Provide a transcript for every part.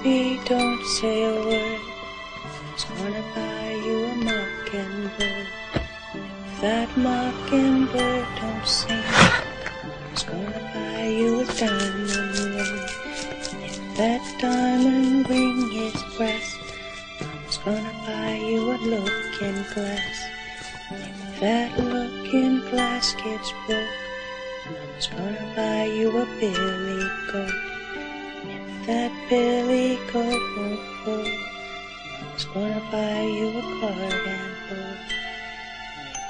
baby, don't say a word. I was gonna buy you a mockingbird. If that mockingbird don't sing, I was gonna buy you a diamond ring. If that diamond ring is brass, I was gonna buy you a looking glass. If that looking glass gets broke, I was gonna buy you a billy goat. If that billy goat won't pull, I was gonna buy you a card and bull.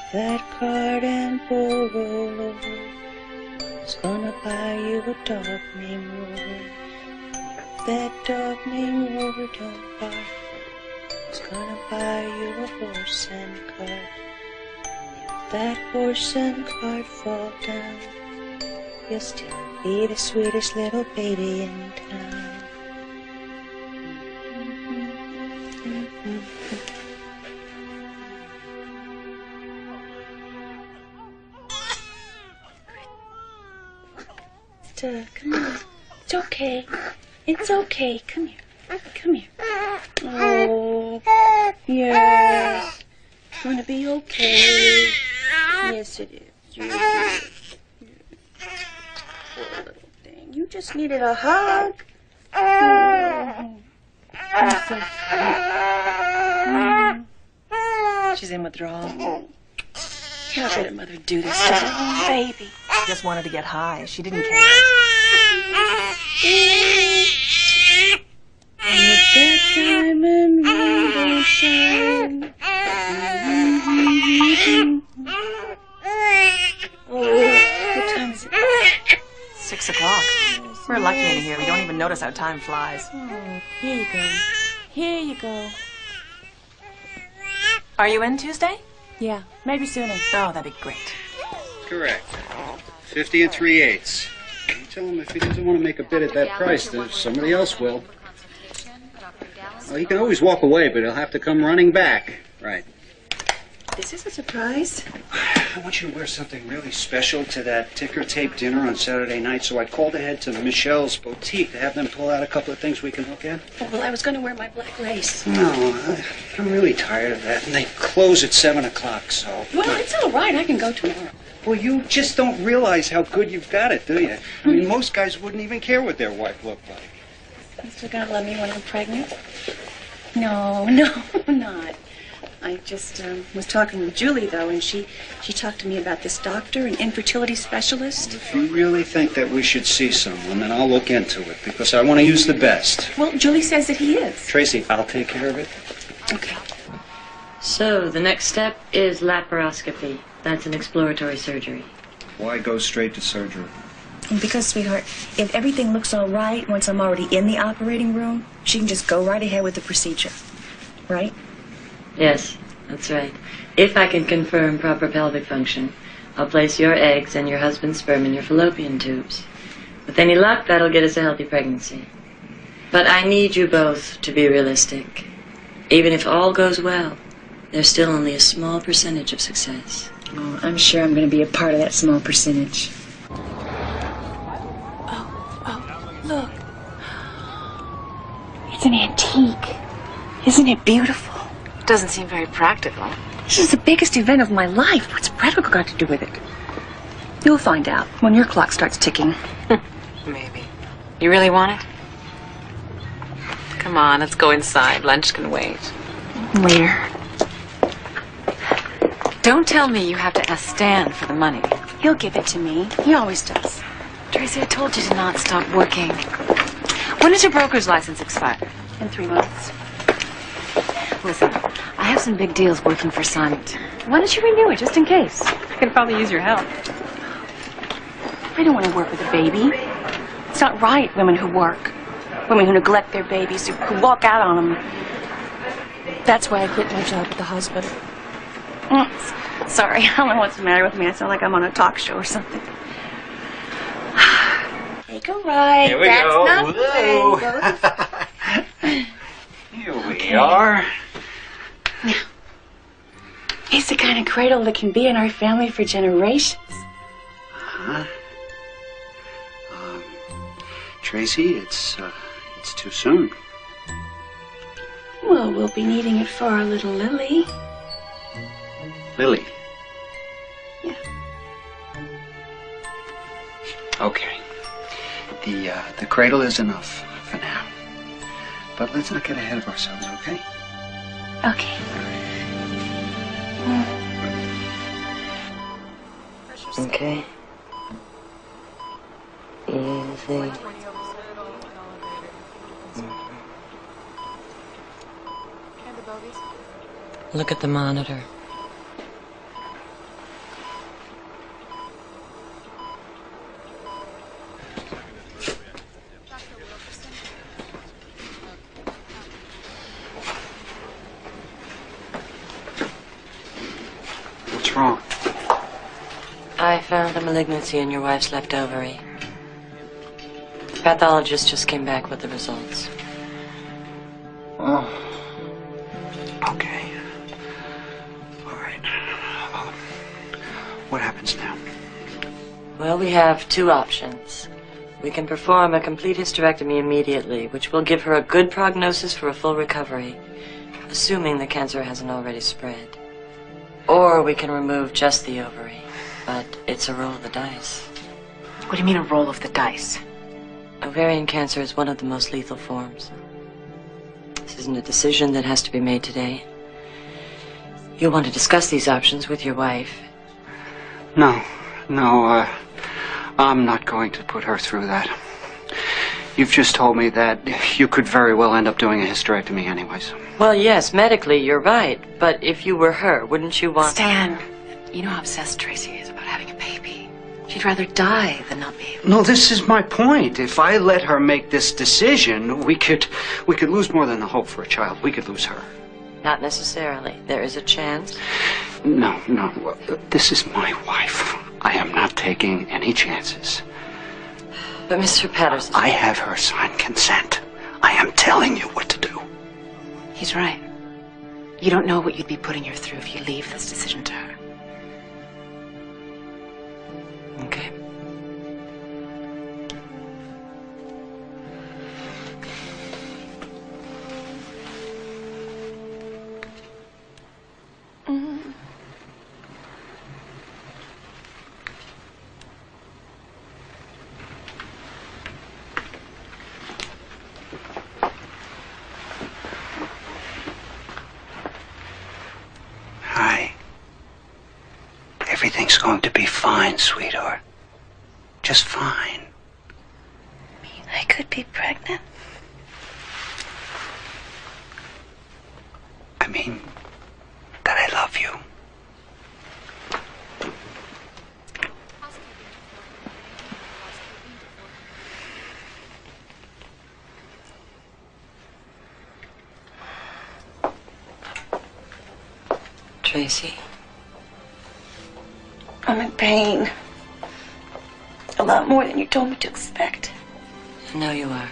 If that card and bull roll over, I was gonna buy you a dog named Rover. If that dog named Rover don't bark, I was gonna buy you a horse and cart. If that horse and cart fall down, you'll still be the sweetest little baby in town. Come on. It's okay. It's okay. Come here. Come here. Oh, yes. It's gonna be okay. Yes, it is. Yes, it is. Poor little thing. You just needed a hug. Oh. So she's in withdrawal. How could a mother do this to her own baby? She just wanted to get high. She didn't care. And if that diamond ring don't shine. Oh, what time is it? 6 o'clock. We're lucky in here. We don't even notice how time flies. Oh, here you go. Here you go. Are you in Tuesday? Yeah, maybe sooner. Oh, that'd be great. Correct. 50 3/8. You tell him if he doesn't want to make a bid at that price, then somebody else will. Well, he can always walk away, but he'll have to come running back. Right. This is a surprise. I want you to wear something really special to that ticker tape dinner on Saturday night, so I called ahead to Michelle's boutique to have them pull out a couple of things we can look at. Oh, well, I was going to wear my black lace. No, I'm really tired of that, and they close at 7 o'clock, so... Well, it's all right. I can go tomorrow. Well, you just don't realize how good you've got it, do you? I mean, most guys wouldn't even care what their wife looked like. You still gonna love me when I'm pregnant? No, I'm not. I just was talking with Julie, though, and she talked to me about this doctor, an infertility specialist. If you really think that we should see someone, then I'll look into it, because I want to use the best. Well, Julie says that he is. Tracy, I'll take care of it. Okay. So, the next step is laparoscopy. That's an exploratory surgery. Why go straight to surgery? Because, sweetheart, if everything looks all right once I'm already in the operating room, she can just go right ahead with the procedure. Right? Yes, that's right. If I can confirm proper pelvic function, I'll place your eggs and your husband's sperm in your fallopian tubes. With any luck, that'll get us a healthy pregnancy. But I need you both to be realistic. Even if all goes well, there's still only a small percentage of success. Oh, I'm sure I'm going to be a part of that small percentage. Oh, look. It's an antique. Isn't it beautiful? Doesn't seem very practical. This is the biggest event of my life. What's practical got to do with it? You'll find out when your clock starts ticking. Maybe. You really want it? Come on, let's go inside. Lunch can wait. Where? Don't tell me you have to ask Stan for the money. He'll give it to me. He always does. Tracy, I told you to not stop working. When does your broker's license expire? In 3 months. Listen, I have some big deals working for Sonnet. Why don't you renew it, just in case? I could probably use your help. I don't want to work with a baby. It's not right, women who work. Women who neglect their babies, who walk out on them. That's why I quit my job at the hospital. Sorry, I don't know what's the matter with me. I sound like I'm on a talk show or something. Take a ride. Here we That's go. not Here we are. Now, he's the kind of cradle that can be in our family for generations. Huh? Tracy, it's too soon. Well, we'll be needing it for our little Lily. Lily? Yeah. Okay. The cradle is enough for now. But let's not get ahead of ourselves, okay? Okay. Okay. Easy. Look at the monitor. What's wrong? I found a malignancy in your wife's left ovary. The pathologist just came back with the results. Oh. Okay. All right. What happens now? Well, we have two options. We can perform a complete hysterectomy immediately, which will give her a good prognosis for a full recovery, assuming the cancer hasn't already spread. Or we can remove just the ovary, but it's a roll of the dice. What do you mean a roll of the dice? Ovarian cancer is one of the most lethal forms. This isn't a decision that has to be made today. You'll want to discuss these options with your wife. No, I'm not going to put her through that. You've just told me that you could very well end up doing a hysterectomy anyways. Well, yes, medically you're right, but if you were her, wouldn't you want... Stan, you know how obsessed Tracy is about having a baby. She'd rather die than not be able. No, this is my point. If I let her make this decision, we could lose more than the hope for a child. We could lose her. Not necessarily. There is a chance. No. This is my wife. I am not taking any chances. But Mr. Patterson... I have her sign consent. I am telling you what to do. He's right. You don't know what you'd be putting her through if you leave this decision to her. Okay. Hi. Everything's going to be fine, sweetheart. Just fine. I could be pregnant. I mean, that I love you. Tracy? I'm in pain. A lot more than you told me to expect. I know you are.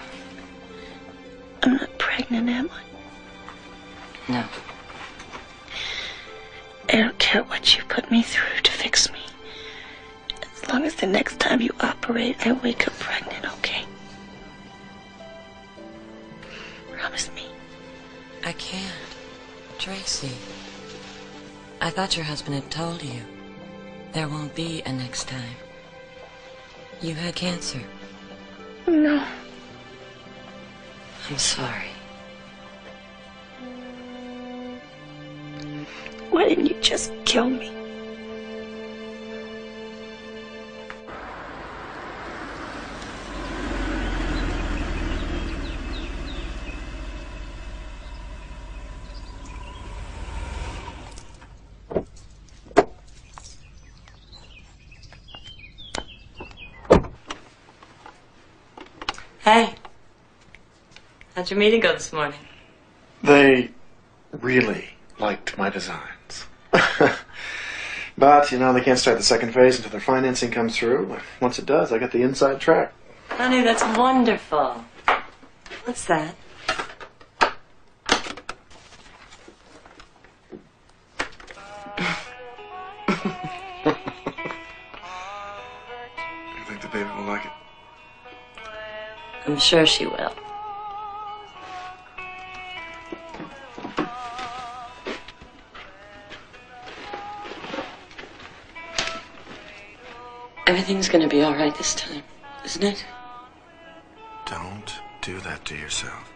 I'm not pregnant, am I? No. I don't care what you put me through to fix me. As long as the next time you operate, I wake up pregnant, okay? Promise me. I can't. Tracy. I thought your husband had told you. There won't be a next time. You had cancer. No. I'm sorry. Why didn't you just kill me? Hey. How'd your meeting go this morning? They really liked my designs. But, you know, they can't start the second phase until their financing comes through. Once it does, I got the inside track. Honey, that's wonderful. What's that? I think the baby will like it. I'm sure she will. Everything's gonna be all right this time, isn't it? Don't do that to yourself.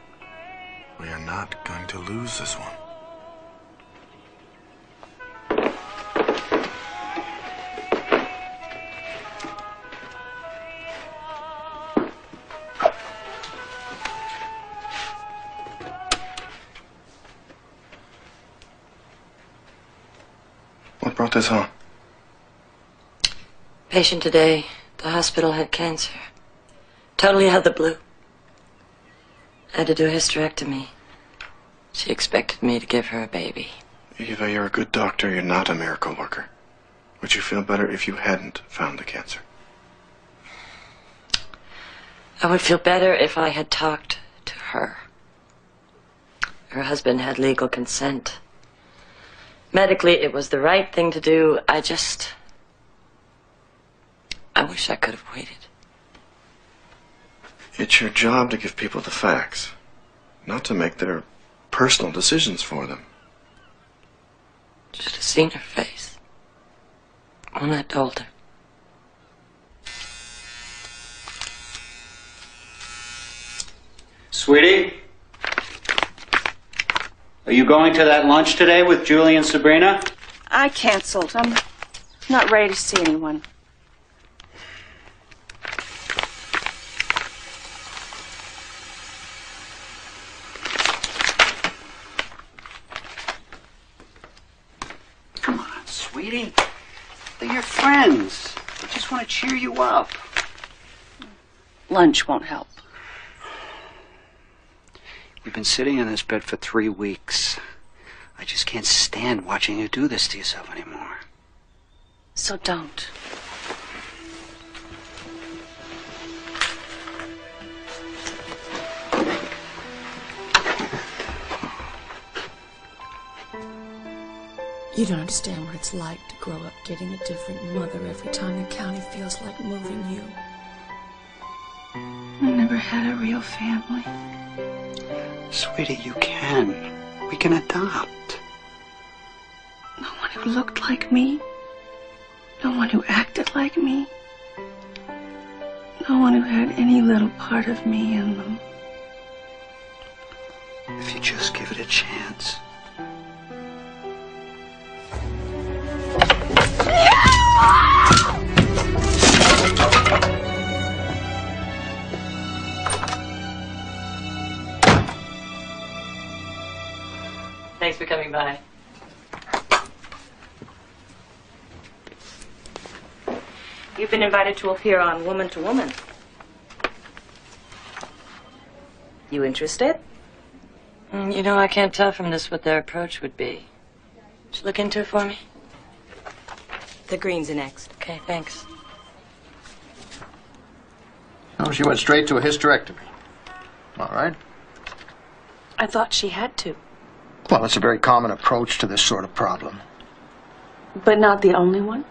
We are not going to lose this one. What brought this on? Patient today. The hospital had cancer. Totally out of the blue. Had to do a hysterectomy. She expected me to give her a baby. Eva, you're a good doctor. You're not a miracle worker. Would you feel better if you hadn't found the cancer? I would feel better if I had talked to her. Her husband had legal consent. Medically, it was the right thing to do. I wish I could have waited. It's your job to give people the facts, not to make their personal decisions for them. Should have seen her face when I told her. Sweetie? Are you going to that lunch today with Julie and Sabrina? I canceled. I'm not ready to see anyone. Come on, sweetie. They're your friends. They just want to cheer you up. Lunch won't help. You've been sitting in this bed for 3 weeks. I just can't stand watching you do this to yourself anymore. So don't. You don't understand what it's like to grow up getting a different mother every time the county feels like moving you. I never had a real family. Sweetie, you can. We can adopt. No one who looked like me. No one who acted like me. No one who had any little part of me in them. If you just give it a chance. Thanks for coming by. You've been invited to appear on Woman to Woman. You interested? You know, I can't tell from this what their approach would be. Just look into it for me. The greens are next. Okay, thanks. Oh, she went straight to a hysterectomy. All right. I thought she had to. Well, it's a very common approach to this sort of problem. But not the only one?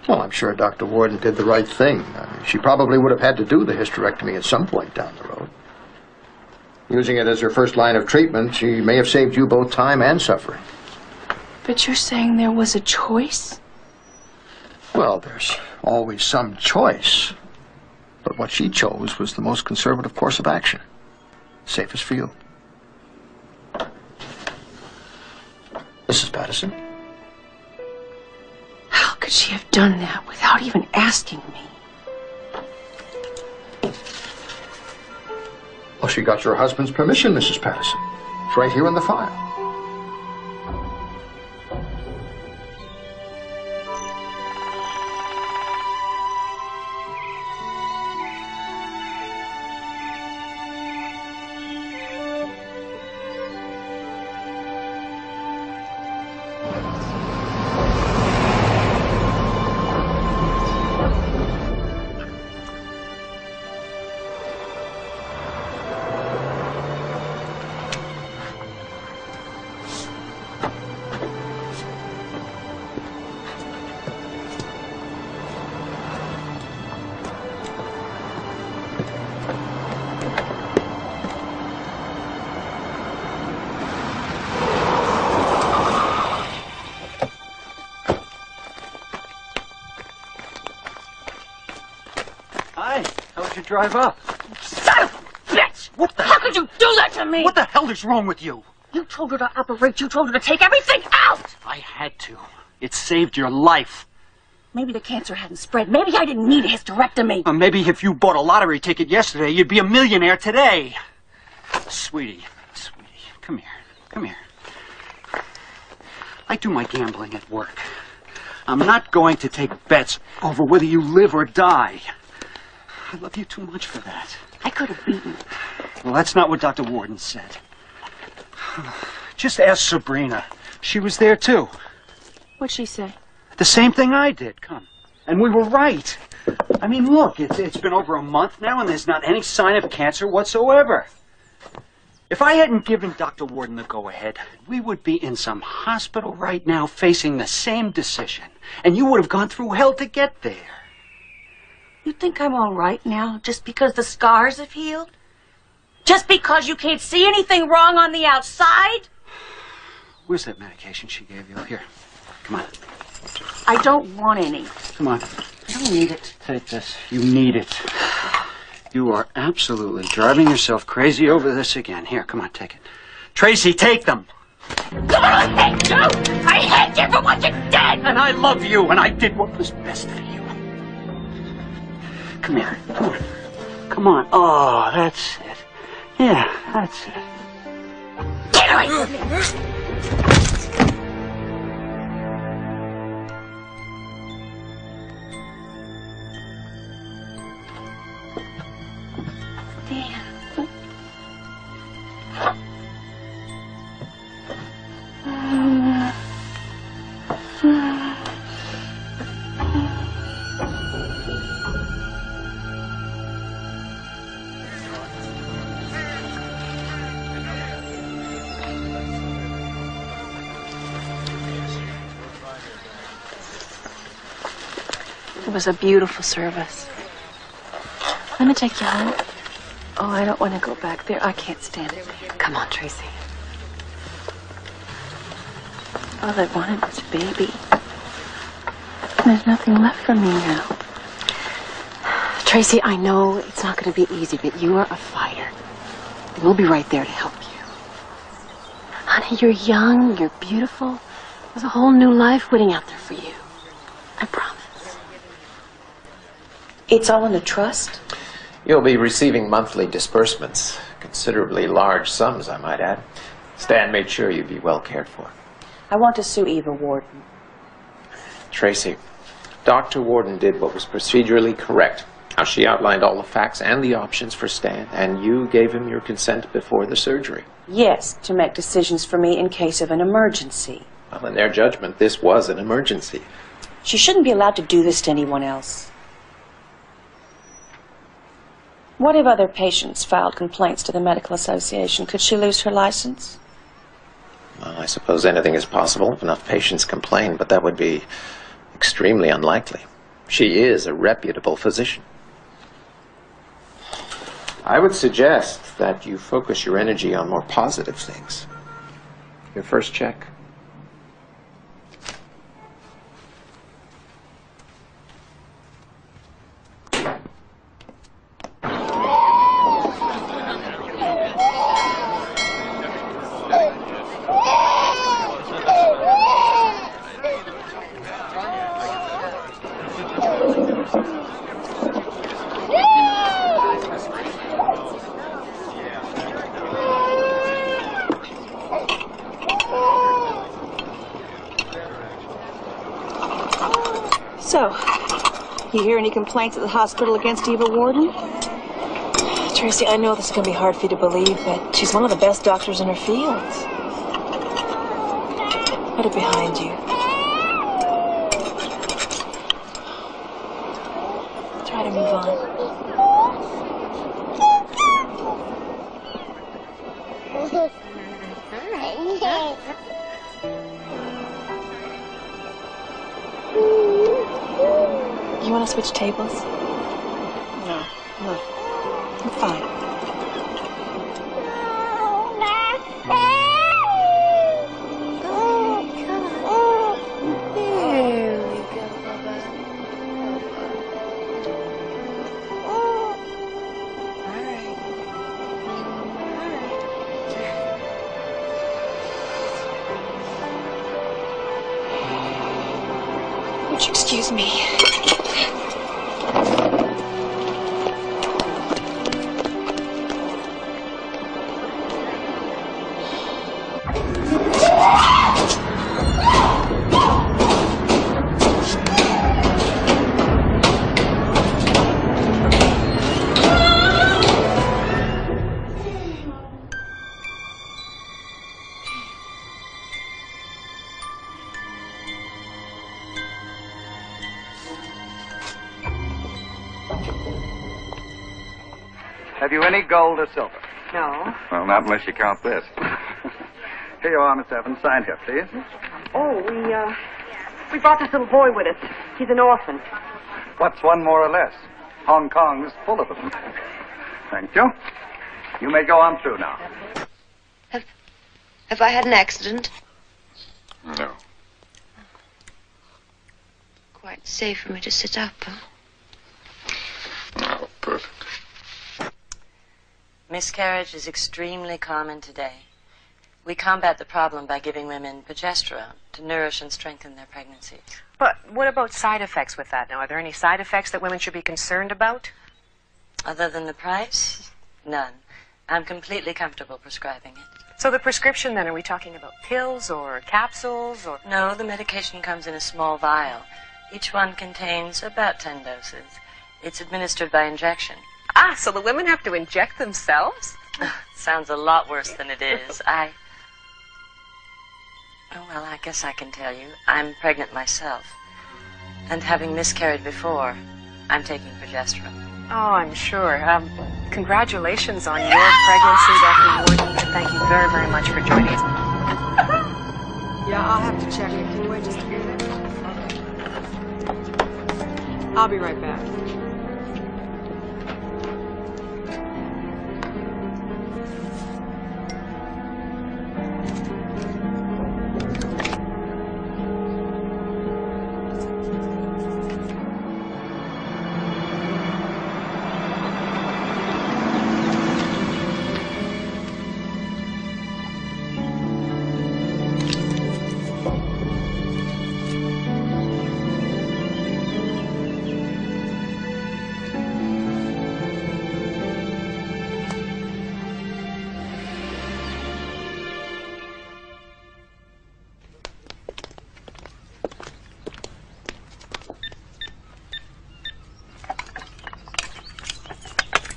Well, I'm sure Dr. Warden did the right thing. She probably would have had to do the hysterectomy at some point down the road. Using it as her first line of treatment, she may have saved you both time and suffering. But you're saying there was a choice? Well, there's always some choice. But what she chose was the most conservative course of action. Safest for you. Mrs. Patterson? How could she have done that without even asking me? Well, she got your husband's permission, Mrs. Patterson. It's right here in the file. Hi. How was your drive up? Son of a bitch! What the? How could you do that to me? What the hell is wrong with you? You told her to operate. You told her to take everything out. I had to. It saved your life. Maybe the cancer hadn't spread. Maybe I didn't need a hysterectomy. Maybe if you bought a lottery ticket yesterday, you'd be a millionaire today. Sweetie, come here. Come here. I do my gambling at work. I'm not going to take bets over whether you live or die. I love you too much for that. I could have beaten. Well, that's not what Dr. Warden said. Just ask Sabrina. She was there, too. What'd she say? The same thing I did, come. And we were right. I mean, look, it's been over a month now, and there's not any sign of cancer whatsoever. If I hadn't given Dr. Warden the go-ahead, we would be in some hospital right now facing the same decision. And you would have gone through hell to get there. You think I'm all right now just because the scars have healed? Just because you can't see anything wrong on the outside? Where's that medication she gave you? Here, come on. I don't want any. Come on. I don't need it. Take this. You need it. You are absolutely driving yourself crazy over this again. Here, come on, take it. Tracy, take them. God, I hate you! I hate you for what you did! And I love you, and I did what was best for you. Come here. Come on. Come on. Oh, that's it. Yeah, that's it. Get away from me! It was a beautiful service. Let me take you home. Oh, I don't want to go back there. I can't stand it. Come on, Tracy. All I wanted was a baby. There's nothing left for me now. Tracy, I know it's not going to be easy, but you are a fighter. And we'll be right there to help you. Honey, you're young, you're beautiful. There's a whole new life waiting out there for you. I promise. It's all in a trust? You'll be receiving monthly disbursements, considerably large sums, I might add. Stan made sure you'd be well cared for. I want to sue Eva Warden. Tracy, Dr. Warden did what was procedurally correct. Now, she outlined all the facts and the options for Stan, and you gave him your consent before the surgery. Yes, to make decisions for me in case of an emergency. Well, in their judgment, this was an emergency. She shouldn't be allowed to do this to anyone else. What if other patients filed complaints to the medical association? Could she lose her license? Well, I suppose anything is possible if enough patients complain, but that would be extremely unlikely. She is a reputable physician. I would suggest that you focus your energy on more positive things. Your first check. So, you hear any complaints at the hospital against Eva Warden? Tracy, I know this is going to be hard for you to believe, but she's one of the best doctors in her field. Put it behind you. Try to move on. You want to switch tables? No. I'm fine. There we go, Bubba. Excuse me. Have you any gold or silver? No. Well, not unless you count this. Here you are, Miss Evans. Sign here, please. Oh, we brought this little boy with us. He's an orphan. What's one more or less? Hong Kong's full of them. Thank you. You may go on through now. Have I had an accident? No. Quite safe for me to sit up, huh? No, perfect. Miscarriage is extremely common today. We combat the problem by giving women progesterone to nourish and strengthen their pregnancies. But what about side effects with that now? Are there any side effects that women should be concerned about? Other than the price? None. I'm completely comfortable prescribing it. So the prescription then, are we talking about pills or capsules or? No, the medication comes in a small vial. Each one contains about 10 doses. It's administered by injection. Ah, so the women have to inject themselves? Sounds a lot worse than it is. Oh, well, I guess I can tell you. I'm pregnant myself. And having miscarried before, I'm taking progesterone. Oh, I'm sure. Congratulations on your pregnancy, Dr. Warden. And thank you very, very much for joining us. Yeah, I'll have to check it. Can you wait just a minute? I'll be right back.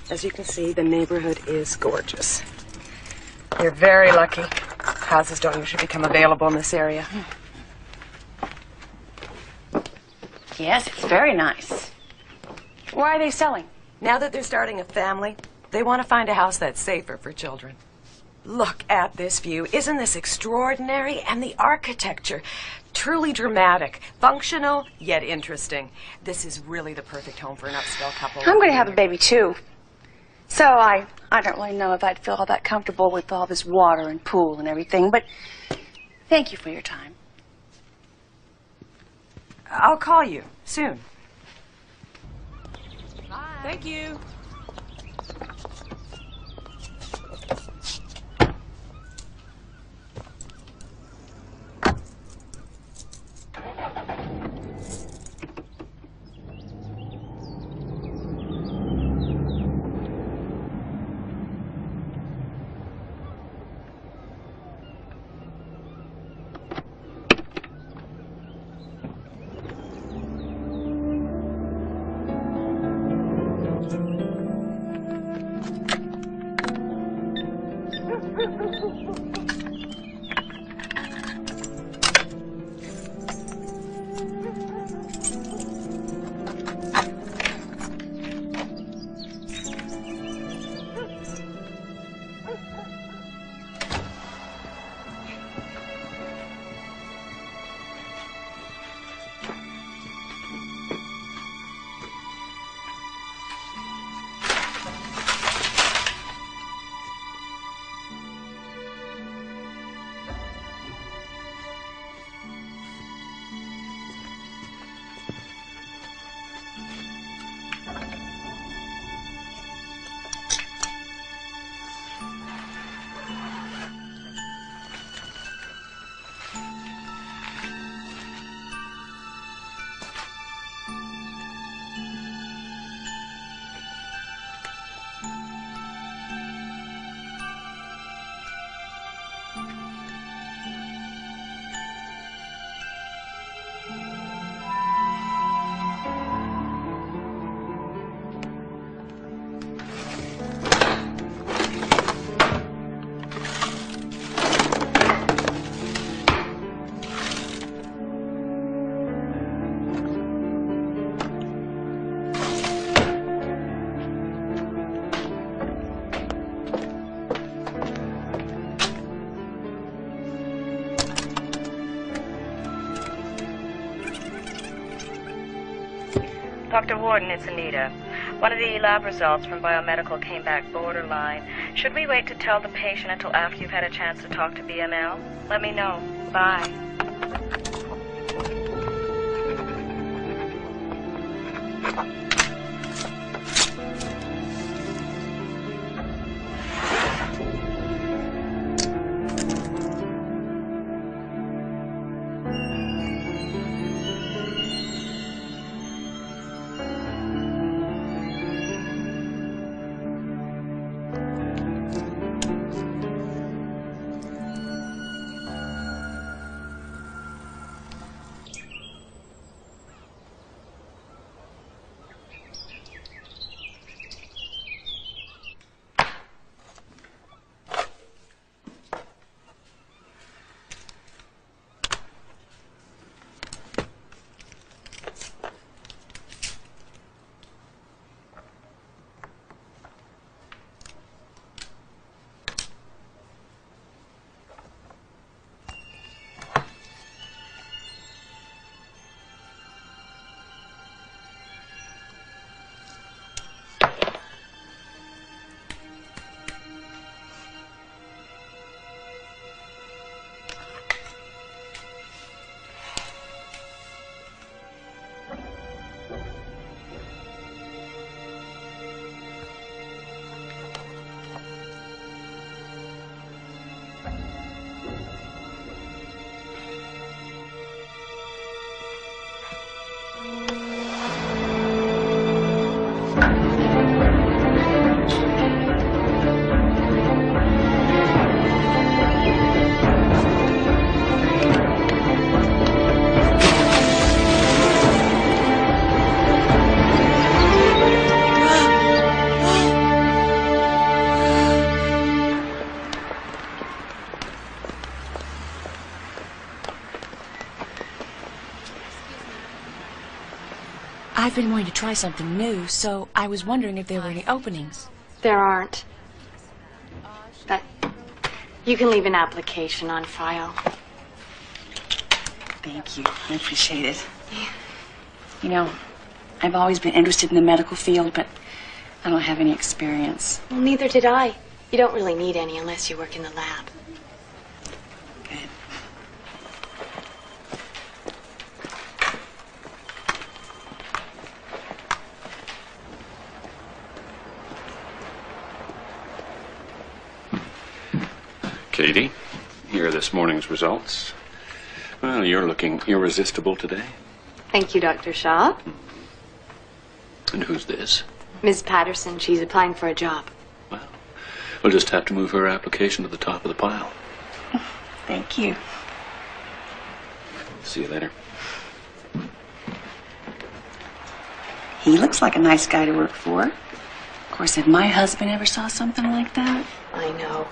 As you can see, the neighborhood is gorgeous. You're very lucky. Houses don't usually become available in this area. Yes, it's very nice. Why are they selling? Now that they're starting a family, they want to find a house that's safer for children. Look at this view. Isn't this extraordinary? And the architecture, truly dramatic, functional, yet interesting. This is really the perfect home for an upscale couple. I'm going to have a baby, too. So I don't really know if I'd feel all that comfortable with all this water and pool and everything, but thank you for your time. I'll call you soon. Bye. Thank you. Dr. Warden, it's Anita. One of the lab results from biomedical came back borderline. Should we wait to tell the patient until after you've had a chance to talk to BML? Let me know. Bye. I've been wanting to try something new, so I was wondering if there were any openings. There aren't. But you can leave an application on file. Thank you. I appreciate it. You know, I've always been interested in the medical field, but I don't have any experience. Well, neither did I. You don't really need any unless you work in the lab. Good. Katie, here are this morning's results. Well, you're looking irresistible today. Thank you, Dr. Shaw. And who's this? Ms. Patterson, she's applying for a job. We'll just have to move her application to the top of the pile. Thank you. See you later. He looks like a nice guy to work for. Of course, if my husband ever saw something like that... I know.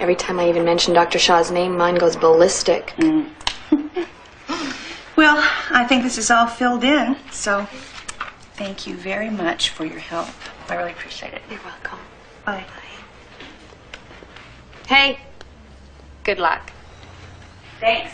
Every time I even mention Dr. Shaw's name, mine goes ballistic. Well, I think this is all filled in, so thank you very much for your help. I really appreciate it. You're welcome. Bye. Hey, good luck. Thanks.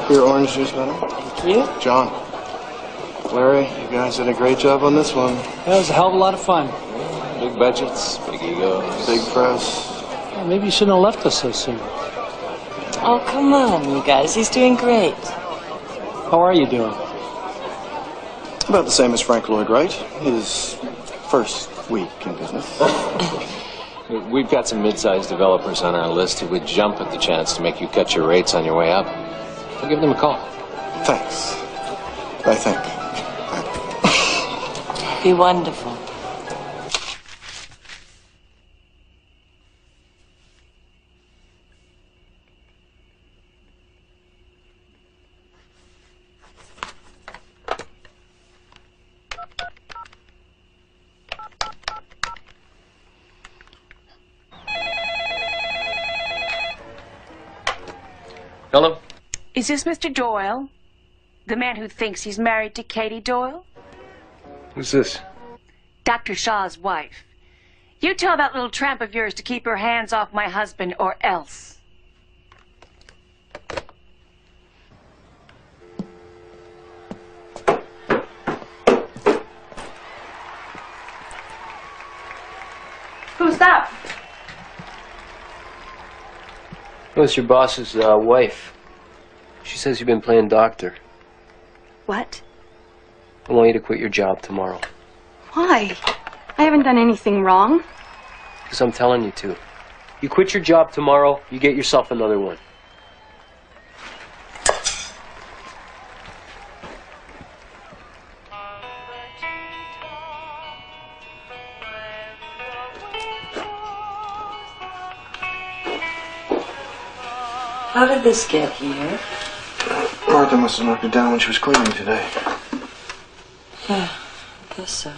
Your orange juice, madam. Thank you. John. Larry, you guys did a great job on this one. That was a hell of a lot of fun. Big budgets, big egos. Big press. Well, maybe you shouldn't have left us so soon. Oh, come on, you guys. He's doing great. How are you doing? About the same as Frank Lloyd Wright. His first week in business. We've got some mid-sized developers on our list who would jump at the chance to make you cut your rates on your way up. I'll give them a call. Thanks. I think. Be wonderful. Hello? Is this Mr. Doyle? The man who thinks he's married to Katie Doyle? Who's this? Dr. Shaw's wife. You tell that little tramp of yours to keep her hands off my husband or else. Who's that? Oh, it's your boss's wife. She says you've been playing doctor. What? I want you to quit your job tomorrow. Why? I haven't done anything wrong. Because I'm telling you to. You quit your job tomorrow, you get yourself another one. How did this get here? Martha must have knocked it down when she was cleaning today. Yeah, I guess so.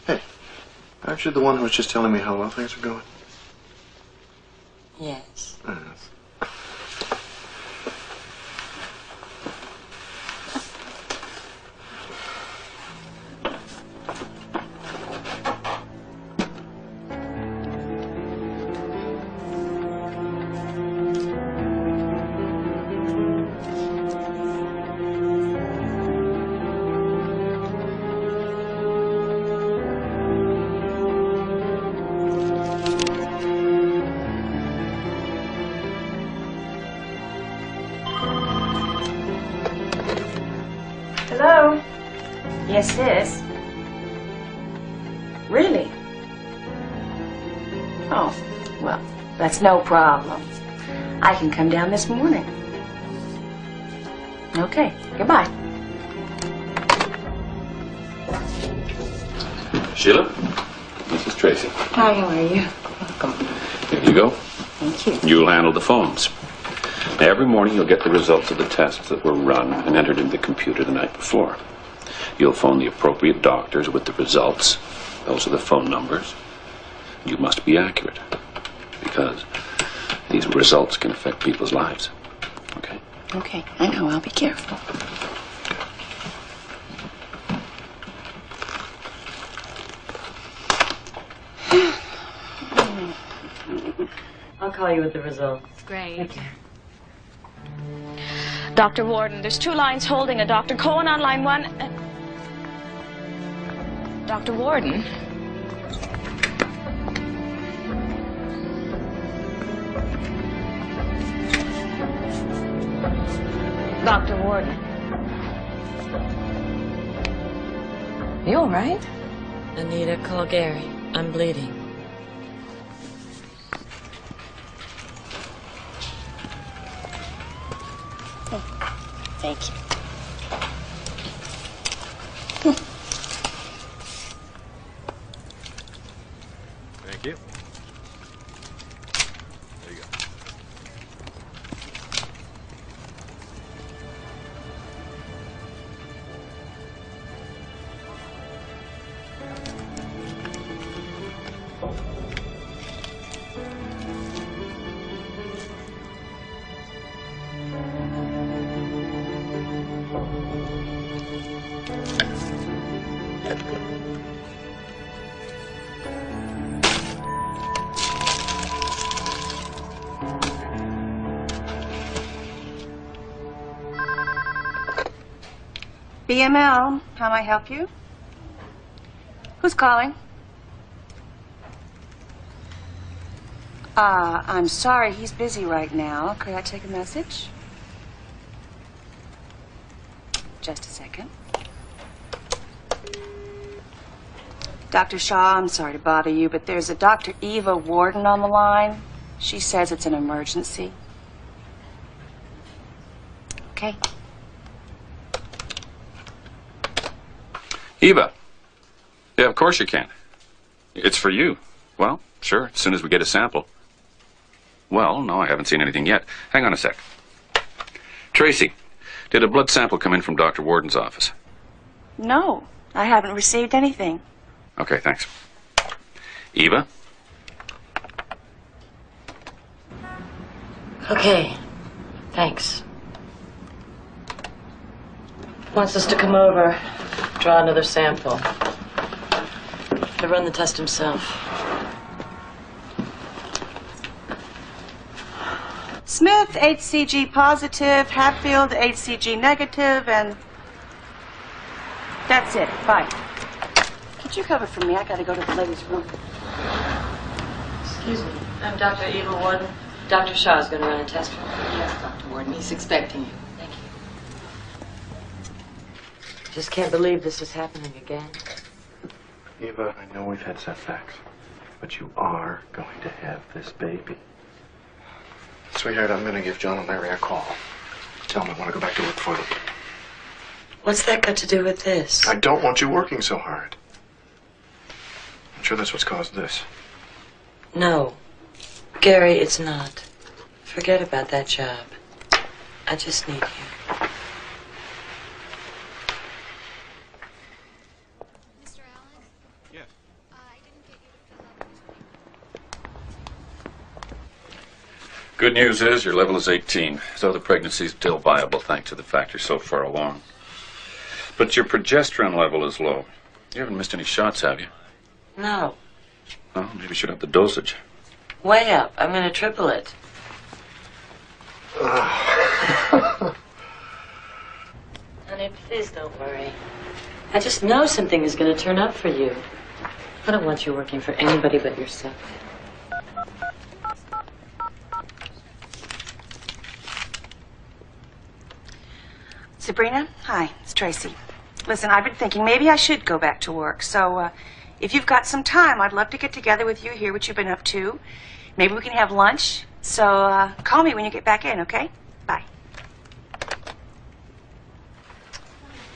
Hey, aren't you the one who was just telling me how well things are going? Yes. Yes. Hello? Yes, sis. Really? Oh, well, that's no problem. I can come down this morning. Okay, goodbye. Sheila, this is Tracy. Hi, how are you? Welcome. Here you go. Thank you. You'll handle the phones. Now, every morning you'll get the results of the tests that were run and entered into the computer the night before. You'll phone the appropriate doctors with the results. Those are the phone numbers. You must be accurate, because these results can affect people's lives. Okay? Okay, I know. I'll be careful. I'll call you with the results. Great. Dr. Warden, there's 2 lines holding a Dr. Cohen on line 1. Dr. Warden? Dr. Warden. You all right? Anita, call Gary. I'm bleeding. Thank you. Thank you. There you go. BML, how may I help you? Who's calling? I'm sorry, he's busy right now. Could I take a message? Just a second. Dr. Shaw, I'm sorry to bother you, but there's a Dr. Eva Warden on the line. She says it's an emergency. Okay. Eva. Yeah, of course you can. It's for you. Well, sure, as soon as we get a sample. Well, no, I haven't seen anything yet. Hang on a sec. Tracy, did a blood sample come in from Dr. Warden's office? No, I haven't received anything. Okay, thanks. Eva? Okay. Thanks. Wants us to come over, draw another sample. To run the test himself. Smith, HCG positive, Hatfield, HCG negative, and that's it. Bye. Could you cover for me? I gotta go to the ladies' room. Excuse me. I'm Dr. Eva Warden. Dr. Shaw's going to run a test for me. Yes, Dr. Warden. He's expecting you. Thank you. Just can't believe this is happening again. Eva, I know we've had setbacks, but you are going to have this baby. Sweetheart, I'm going to give John and Larry a call. Tell them I want to go back to work for them. What's that got to do with this? I don't want you working so hard. I'm sure that's what's caused this. No. Gary, it's not. Forget about that job. I just need you. Mr. Allen? Yes. I didn't get you to fill out. Good news is your level is 18, so the pregnancy is still viable thanks to the fact you're so far along. But your progesterone level is low. You haven't missed any shots, have you? No. Well, maybe you should up the dosage. Way up. I'm going to triple it. Honey, please don't worry. I just know something is going to turn up for you. I don't want you working for anybody but yourself. Sabrina, hi, it's Tracy. Listen, I've been thinking maybe I should go back to work. So, if you've got some time, I'd love to get together with you, hear what you've been up to. Maybe we can have lunch. So, call me when you get back in, okay? Bye.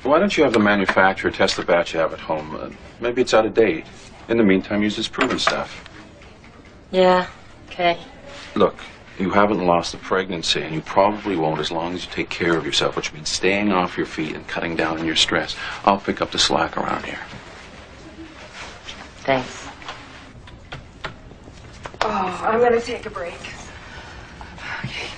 Why don't you have the manufacturer test the batch you have at home? Maybe it's out of date. In the meantime, use this proven stuff. Yeah, okay. Look, you haven't lost the pregnancy, and you probably won't as long as you take care of yourself, which means staying off your feet and cutting down on your stress. I'll pick up the slack around here. Thanks. Oh, I'm going to take a break. Okay.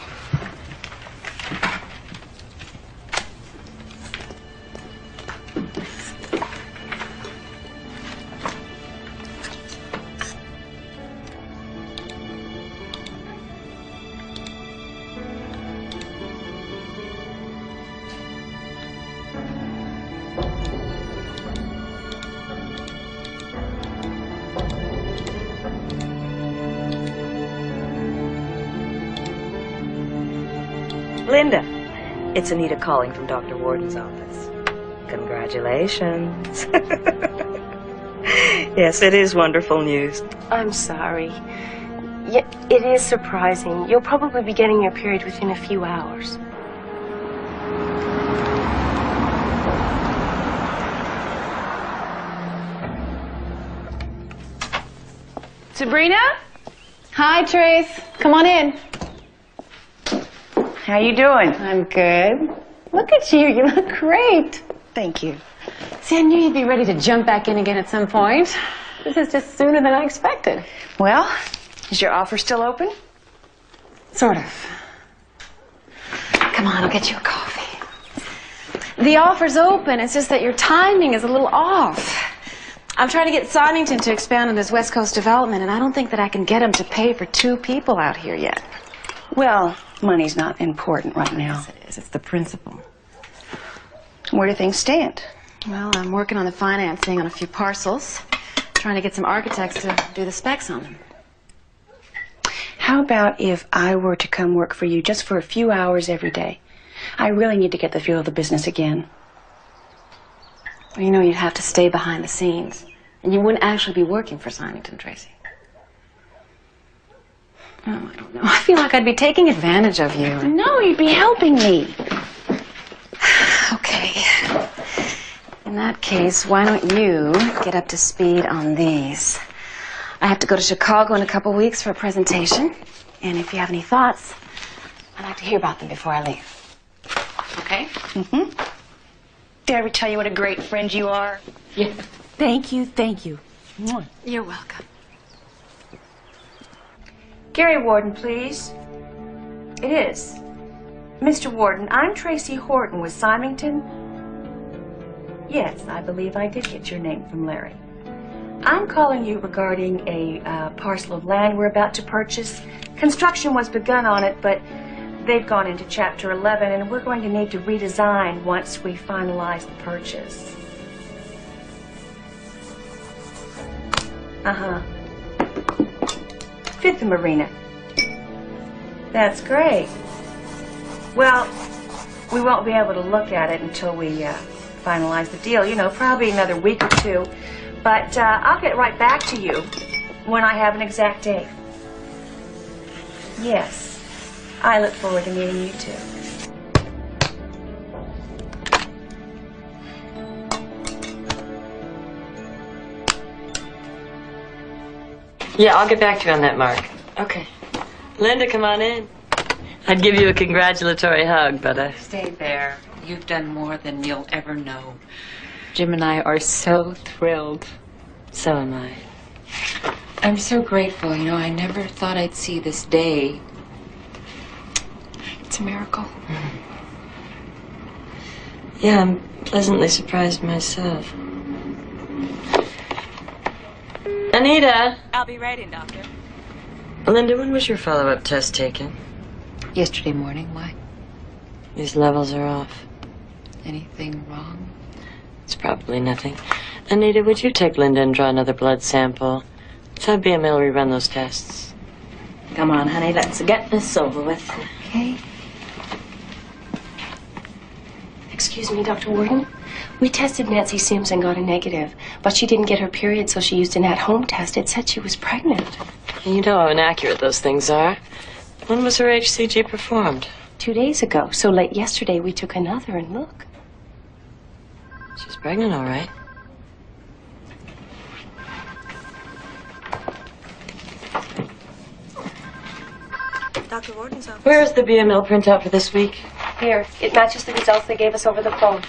Linda, it's Anita calling from Dr. Warden's office. Congratulations. Yes, it is wonderful news. I'm sorry. Yeah, it is surprising. You'll probably be getting your period within a few hours. Sabrina? Hi, Trace. Come on in. How you doing? I'm good. Look at you. You look great. Thank you. See, I knew you'd be ready to jump back in again at some point. This is just sooner than I expected. Well, is your offer still open? Sort of. Come on, I'll get you a coffee. The offer's open. It's just that your timing is a little off. I'm trying to get Sonnington to expand on his West Coast development, and I don't think that I can get him to pay for 2 people out here yet. Well, money's not important right now. Yes, it is. It's the principle. Where do things stand? Well, I'm working on the financing on a few parcels, trying to get some architects to do the specs on them. How about if I were to come work for you just for a few hours every day? I really need to get the feel of the business again. Well, you know, you'd have to stay behind the scenes, and you wouldn't actually be working for Sonnington, Tracy. Oh, I don't know. I feel like I'd be taking advantage of you. No, you'd be helping me. Okay. In that case, why don't you get up to speed on these? I have to go to Chicago in a couple weeks for a presentation, and if you have any thoughts, I'd like to hear about them before I leave. Okay? Mm-hmm. Did I ever tell you what a great friend you are? Yeah. Thank you, thank you. You're welcome. Gary Warden, please. It is. Mr. Warden, I'm Tracy Horton with Symington. Yes, I believe I did get your name from Larry. I'm calling you regarding a parcel of land we're about to purchase. Construction was begun on it, but they've gone into Chapter 11, and we're going to need to redesign once we finalize the purchase. Uh-huh. Fifth and Marina. That's great. Well, we won't be able to look at it until we finalize the deal. You know, probably another week or two. But I'll get right back to you when I have an exact date. Yes. I look forward to meeting you too. Yeah, I'll get back to you on that, Mark. Okay. Linda, come on in. I'd give you a congratulatory hug, but Stay there. You've done more than you'll ever know. Jim and I are so thrilled. So am I. I'm so grateful. You know, I never thought I'd see this day. It's a miracle. Yeah, I'm pleasantly surprised myself. Anita! I'll be right in, Doctor. Linda, when was your follow-up test taken? Yesterday morning. Why? These levels are off. Anything wrong? It's probably nothing. Anita, would you take Linda and draw another blood sample? Let's have BML rerun those tests. Come on, honey, let's get this over with. Okay. Excuse me, Dr. Warden. We tested Nancy Sims and got a negative, but she didn't get her period, so she used an at-home test. It said she was pregnant. You know how inaccurate those things are. When was her HCG performed? 2 days ago. So late yesterday, we took another, and look. She's pregnant, all right. Dr. Warden's office. Where's the BML printout for this week? Here, it matches the results they gave us over the phone.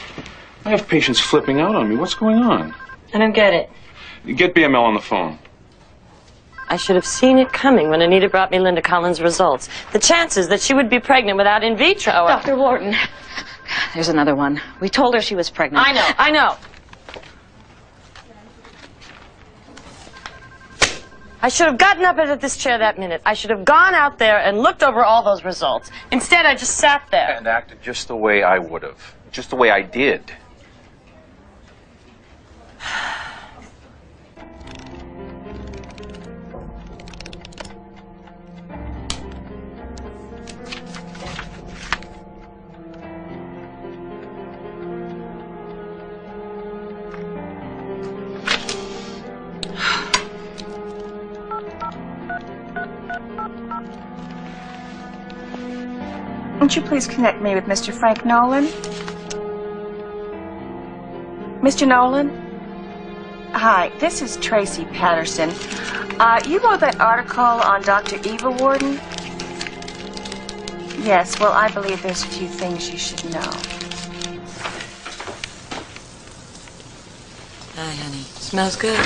I have patients flipping out on me. What's going on? I don't get it. Get BML on the phone. I should have seen it coming when Anita brought me Linda Collins' results. The chances that she would be pregnant without in vitro are... Dr. Warden, there's another one. We told her she was pregnant. I know. I should have gotten up out of this chair that minute. I should have gone out there and looked over all those results. Instead, I just sat there. And acted just the way I would have. Just the way I did. Won't you please connect me with Mr. Frank Nolan? Mr. Nolan? Hi, this is Tracy Patterson. You wrote that article on Dr. Eva Warden? Yes, well, I believe there's a few things you should know. Hi, honey. Smells good.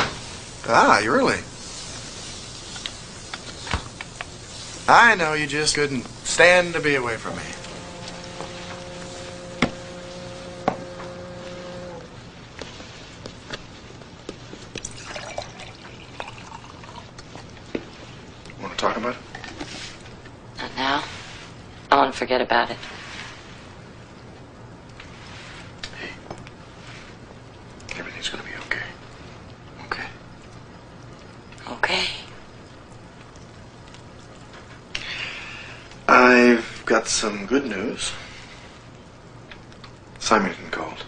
Ah, you really? I know you just couldn't stand to be away from me. Want to talk about it? Not now. I want to forget about it. Everything's going to be okay. Okay? Okay. I've got some good news. Symington called.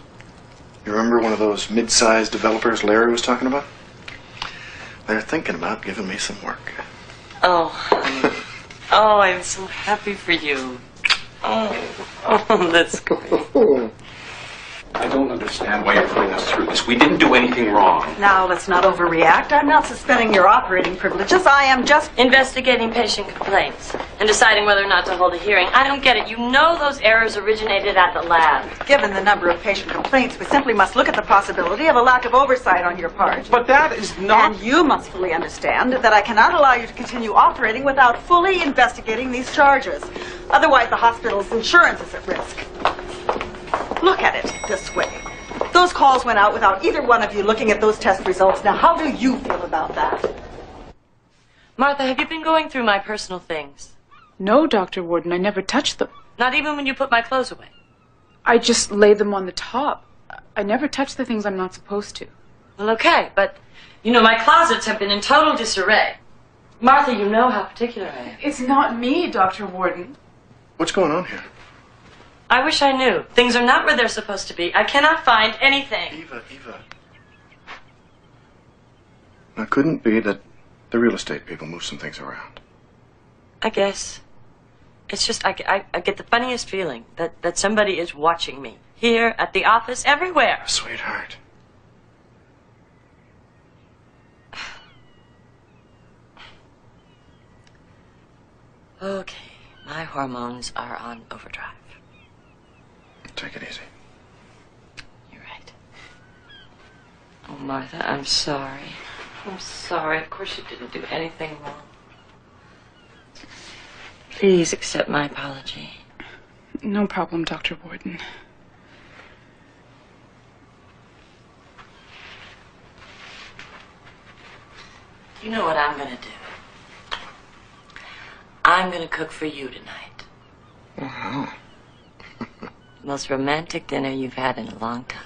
You remember one of those mid-sized developers Larry was talking about? They're thinking about giving me some work. Oh, honey. Oh, I'm so happy for you. Oh, that's great. I don't understand why you're putting us through this. We didn't do anything wrong. Now, let's not overreact. I'm not suspending your operating privileges. I am just investigating patient complaints and deciding whether or not to hold a hearing. I don't get it. You know those errors originated at the lab. Given the number of patient complaints, we simply must look at the possibility of a lack of oversight on your part. But that is not... And you must fully understand that I cannot allow you to continue operating without fully investigating these charges. Otherwise, the hospital's insurance is at risk. Look at it this way. Those calls went out without either one of you looking at those test results. Now, how do you feel about that? Martha, have you been going through my personal things? No, Dr. Warden, I never touched them. Not even when you put my clothes away? I just laid them on the top. I never touch the things I'm not supposed to. Well, okay, but, you know, my closets have been in total disarray. Martha, you know how particular I am. It's not me, Dr. Warden. What's going on here? I wish I knew. Things are not where they're supposed to be. I cannot find anything. Eva. Now, couldn't it be that the real estate people moved some things around? I guess. It's just, I get the funniest feeling that somebody is watching me. Here, at the office, everywhere. Sweetheart. Okay, my hormones are on overdrive. Take it easy. You're right. Oh, Martha, I'm sorry. I'm sorry. Of course you didn't do anything wrong. Please accept my apology. No problem, Dr. Warden. You know what I'm gonna do? I'm gonna cook for you tonight. Wow. The most romantic dinner you've had in a long time.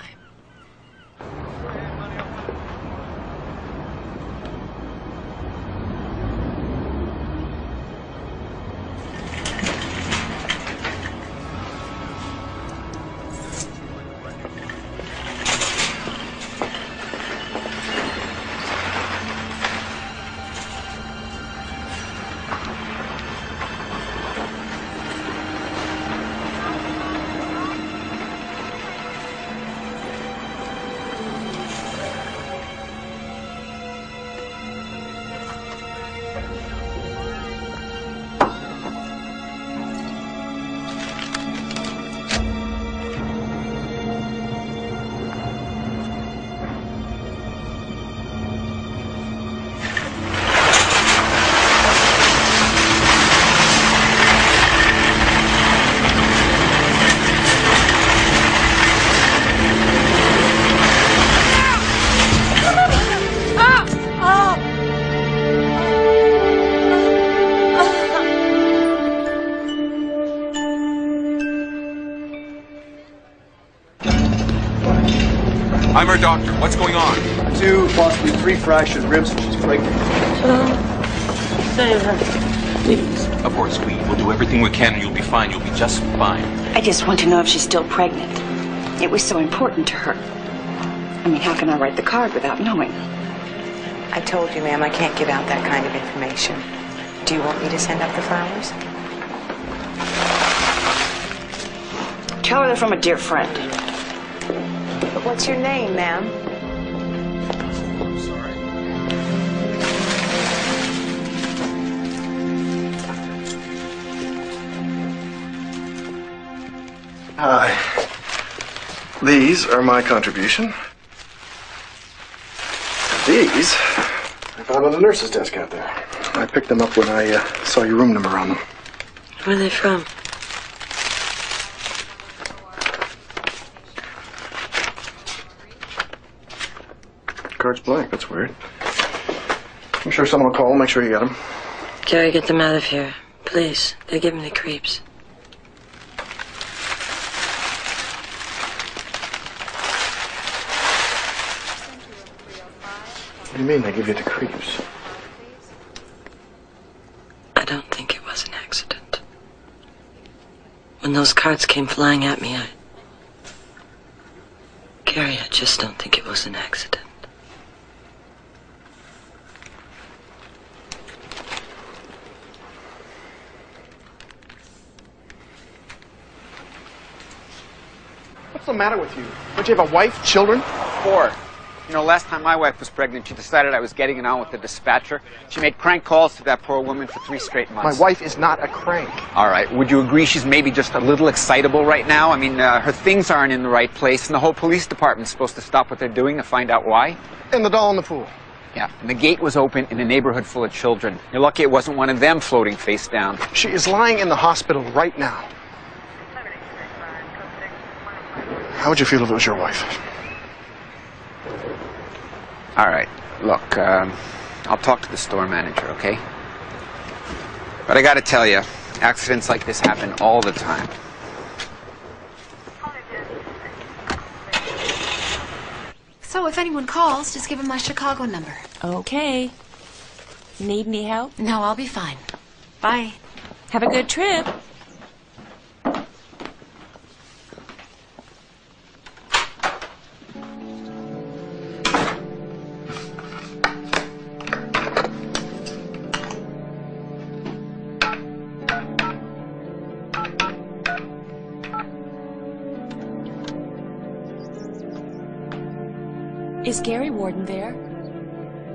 I'm her doctor. What's going on? 2, possibly 3 fractured ribs, and she's pregnant. Save her, please. Of course, we will do everything we can and you'll be fine. You'll be just fine. I just want to know if she's still pregnant. It was so important to her. I mean, how can I write the card without knowing? I told you, ma'am, I can't give out that kind of information. Do you want me to send up the flowers? Tell her they're from a dear friend. But what's your name, ma'am? I'm sorry. Hi. These are my contribution. These I found on the nurse's desk out there. I picked them up when I saw your room number on them. Where are they from? Card's blank. That's weird. I'm sure someone will call. Make sure you get them. Gary, get them out of here. Please. They give me the creeps. What do you mean they give you the creeps? I don't think it was an accident. When those cards came flying at me, Gary, I just don't think it was an accident. the matter with you? Don't you have a wife, children? 4. You know, last time my wife was pregnant, she decided I was getting it on with the dispatcher. She made crank calls to that poor woman for 3 straight months. My wife is not a crank. All right. Would you agree she's maybe just a little excitable right now? I mean, her things aren't in the right place, and the whole police department's supposed to stop what they're doing to find out why. And the doll in the pool. Yeah, and the gate was open in a neighborhood full of children. You're lucky it wasn't one of them floating face down. She is lying in the hospital right now. How would you feel if it was your wife? All right, look, I'll talk to the store manager, okay? But I gotta tell you, accidents like this happen all the time. So if anyone calls, just give them my Chicago number. Okay. Need any help? No, I'll be fine. Bye. Have a good trip. Is Gary Warden there?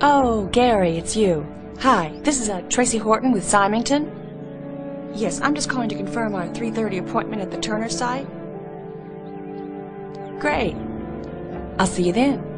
Oh, Gary, it's you. Hi, this is Tracy Horton with Symington. Yes, I'm just calling to confirm our 3:30 appointment at the Turner site. Great. I'll see you then.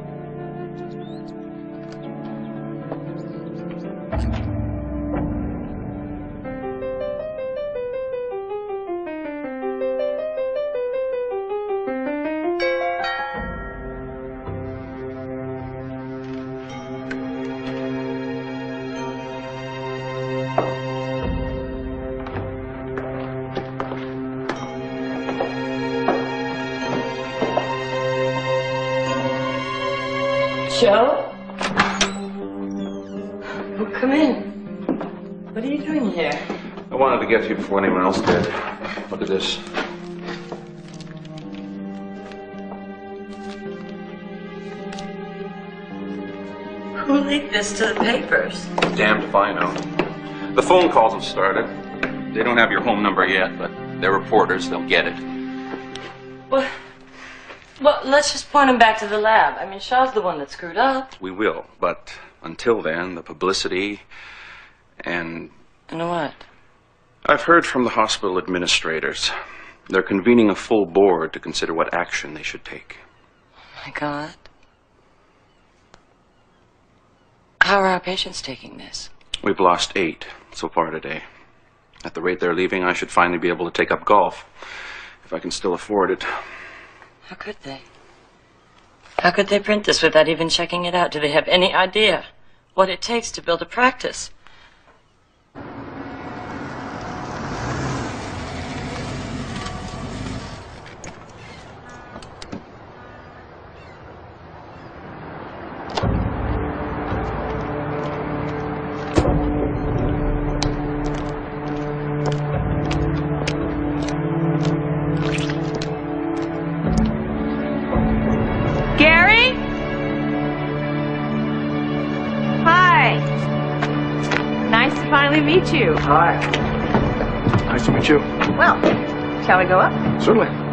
Joe? Well, come in. What are you doing here? I wanted to get to you before anyone else did. Look at this. Who leaked this to the papers? Damned if I know. The phone calls have started. They don't have your home number yet, but they're reporters. They'll get it. Well, let's just point him back to the lab. I mean, Shaw's the one that screwed up. We will, but until then, the publicity and... And what? I've heard from the hospital administrators. They're convening a full board to consider what action they should take. My God. How are our patients taking this? We've lost 8 so far today. At the rate they're leaving, I should finally be able to take up golf, if I can still afford it. How could they? How could they print this without even checking it out? Do they have any idea what it takes to build a practice? Gary? Hi. Nice to finally meet you. Hi. Nice to meet you. Well, shall we go up? Certainly.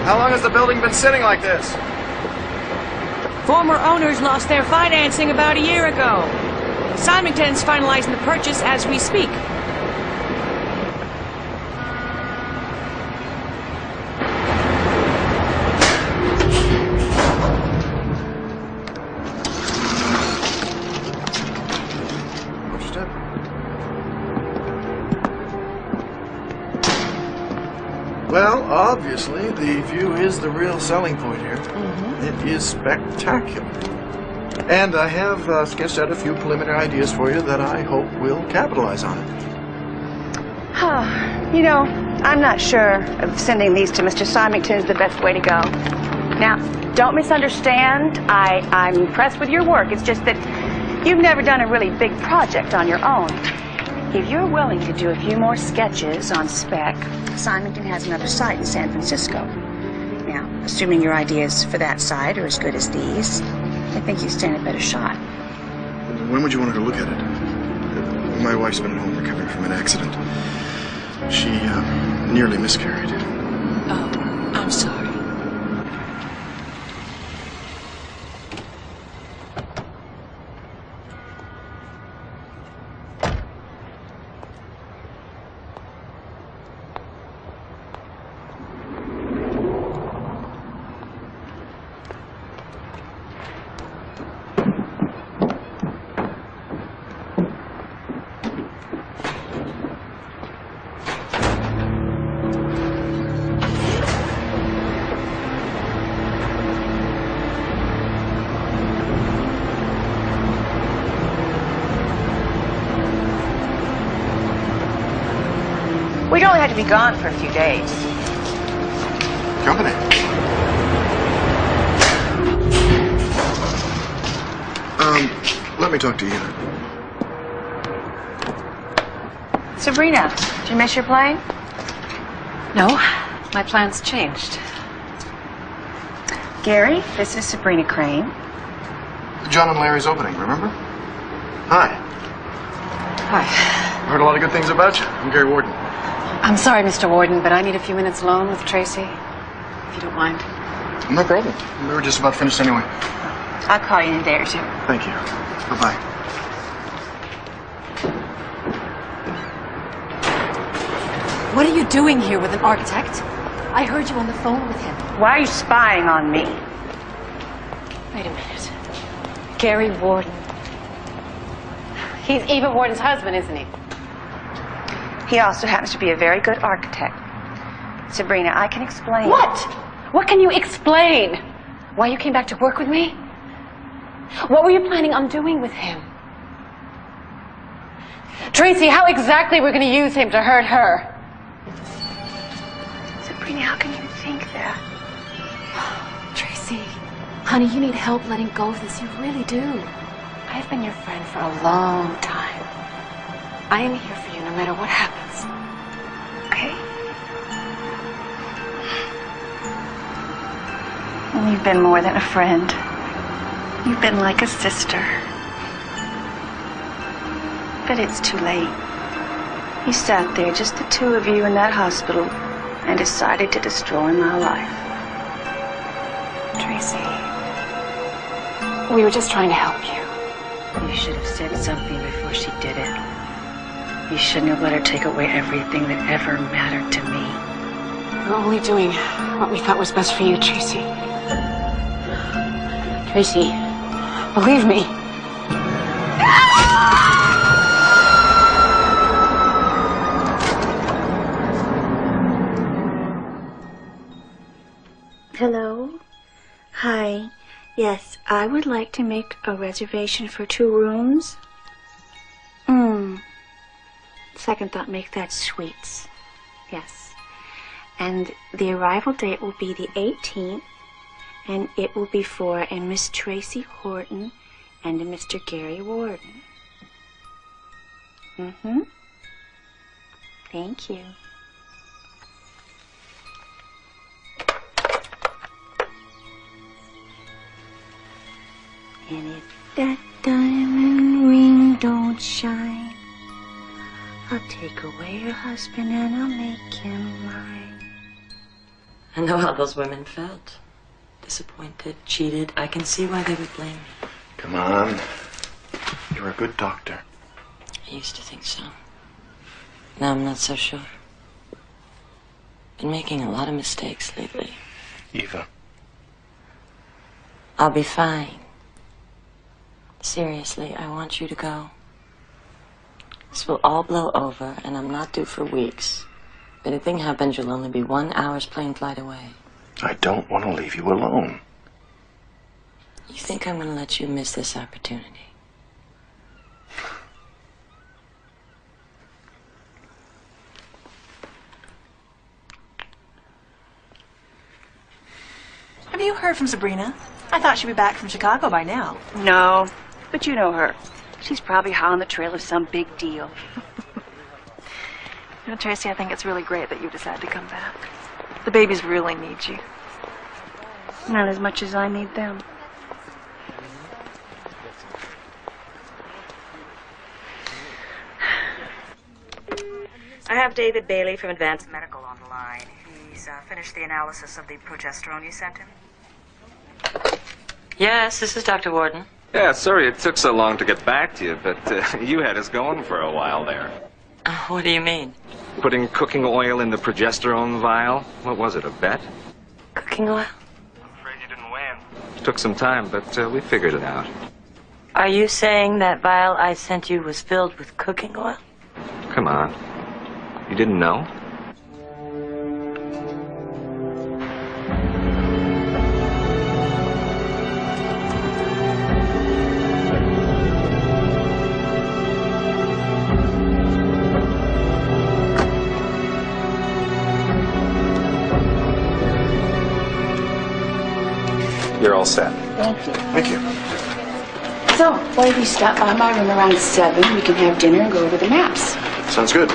How long has the building been sitting like this? Former owners lost their financing about a year ago. Symington's finalizing the purchase as we speak. Well, obviously, the view is the real selling point here. It is spectacular. And I have sketched out a few preliminary ideas for you that I hope will capitalize on it. You know, I'm not sure if sending these to Mr. Symington is the best way to go. Now, don't misunderstand. I'm impressed with your work. It's just that you've never done a really big project on your own. If you're willing to do a few more sketches on spec, Symington has another site in San Francisco. Now, assuming your ideas for that site are as good as these, I think you stand a better shot. When would you want her to look at it? My wife's been at home recovering from an accident. She nearly miscarried. Oh, I'm sorry. We'd only have to be gone for a few days. Company. Let me talk to you. Sabrina, did you miss your plane? No, my plans changed. Gary, this is Sabrina Crane. John and Larry's opening, remember? Hi. Hi. Heard a lot of good things about you. I'm Gary Warden. I'm sorry, Mr. Warden, but I need a few minutes alone with Tracy, if you don't mind. No problem. We were just about finished anyway. I'll call you in a day or two. Thank you. Bye-bye. What are you doing here with an architect? I heard you on the phone with him. Why are you spying on me? Wait a minute. Gary Warden. He's Eva Warden's husband, isn't he? He also happens to be a very good architect. Sabrina, I can explain. What? What can you explain? Why you came back to work with me? What were you planning on doing with him? Tracy, how exactly we're going to use him to hurt her? Sabrina, how can you think that? Tracy, honey, you need help letting go of this. You really do. I've been your friend for a long time. I am here for you no matter what happens. Okay. And you've been more than a friend. You've been like a sister. But it's too late. You sat there, just the two of you in that hospital, and decided to destroy my life. Tracy, we were just trying to help you. You should have said something before she did it. You shouldn't have let her take away everything that ever mattered to me. We're only doing what we thought was best for you, Tracy. Tracy, believe me. Hello? Hi. Yes, I would like to make a reservation for 2 rooms. Second thought, make that suites. Yes. And the arrival date will be the 18th, and it will be for a Miss Tracy Horton and a Mr. Gary Warden. Thank you. And if that diamond ring don't shine, I'll take away your husband and I'll make him mine. I know how those women felt. Disappointed, cheated. I can see why they would blame me. Come on. You're a good doctor. I used to think so. Now I'm not so sure. Been making a lot of mistakes lately. Eva. I'll be fine. Seriously, I want you to go. This will all blow over, and I'm not due for weeks. If anything happens, you'll only be 1 hour's plane flight away. I don't want to leave you alone. You think I'm going to let you miss this opportunity? Have Have you heard from Sabrina? I thought she'd be back from Chicago by now. No, but you know her. She's probably hot on the trail of some big deal. You know, Tracy, I think it's really great that you decided to come back. The babies really need you. Not as much as I need them. I have David Bailey from Advanced Medical on the line. He's finished the analysis of the progesterone you sent him. Yes, this is Dr. Warden. Yeah, sorry it took so long to get back to you, but you had us going for a while there. What do you mean? Putting cooking oil in the progesterone vial? What was it, a bet? Cooking oil? Took some time, but we figured it out. Are you saying that vial I sent you was filled with cooking oil? Come on. You didn't know? You're all set. Thank you. Thank you. So, why don't you stop by my room around 7? We can have dinner and go over the maps. Sounds good.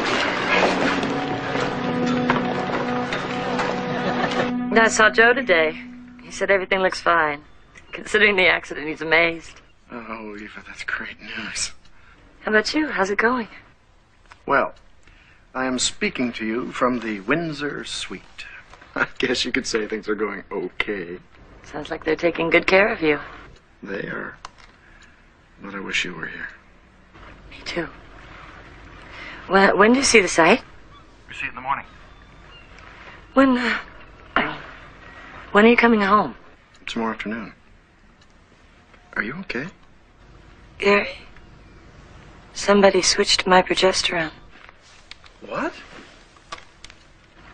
I saw Joe today. He said everything looks fine. Considering the accident, he's amazed. Oh, Eva, that's great news. How about you? How's it going? Well, I am speaking to you from the Windsor Suite. I guess you could say things are going okay. Sounds like they're taking good care of you. They are. But I wish you were here. Me too. Well, when do you see the site? We see it in the morning. When are you coming home? Tomorrow afternoon. Are you okay? Gary, somebody switched my progesterone. What?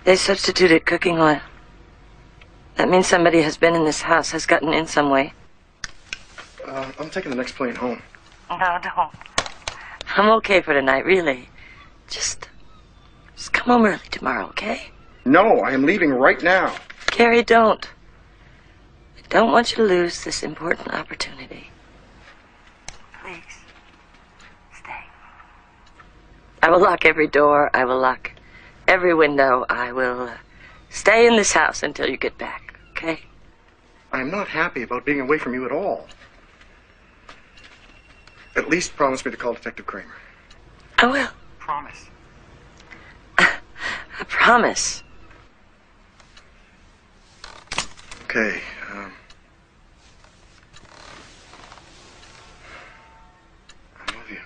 They substituted cooking oil. That means somebody has been in this house, has gotten in some way. I'm taking the next plane home. No, don't. I'm okay for tonight, really. Just come home early tomorrow, okay? No, I am leaving right now. Gary, don't. I don't want you to lose this important opportunity. Please, stay. I will lock every door. I will lock every window. I will stay in this house until you get back, okay? I'm not happy about being away from you at all. At least promise me to call Detective Kramer. I will. Promise. I promise. Okay, I love you.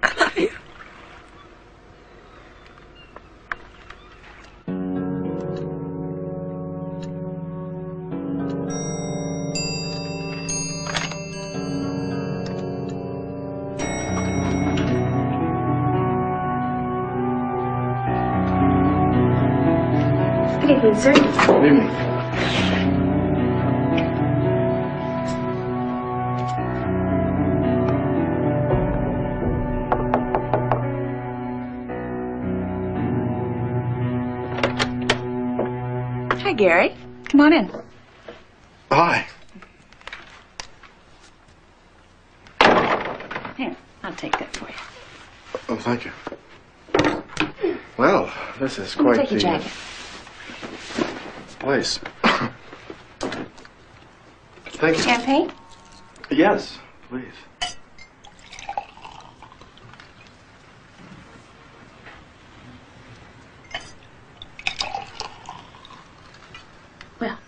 I love you. Good evening, sir. Good evening. Hi, Gary. Come on in. Hi. Here, I'll take that for you. Oh, thank you. Well, this is quite Take your the jacket. place. Thank you. Champagne? Yes, please. Well,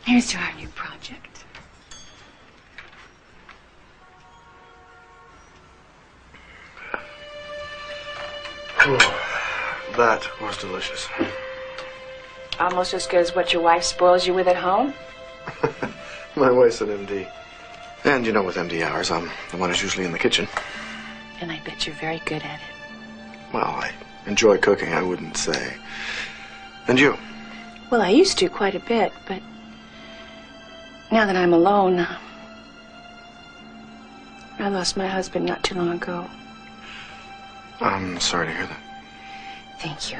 here's to our new project. Oh, that was delicious. Almost as good as what your wife spoils you with at home? My wife's an MD. And, you know, with MD hours, I'm the one who's usually in the kitchen. And I bet you're very good at it. Well, I enjoy cooking, I wouldn't say. And you? Well, I used to quite a bit, but now that I'm alone, I lost my husband not too long ago. I'm sorry to hear that. Thank you.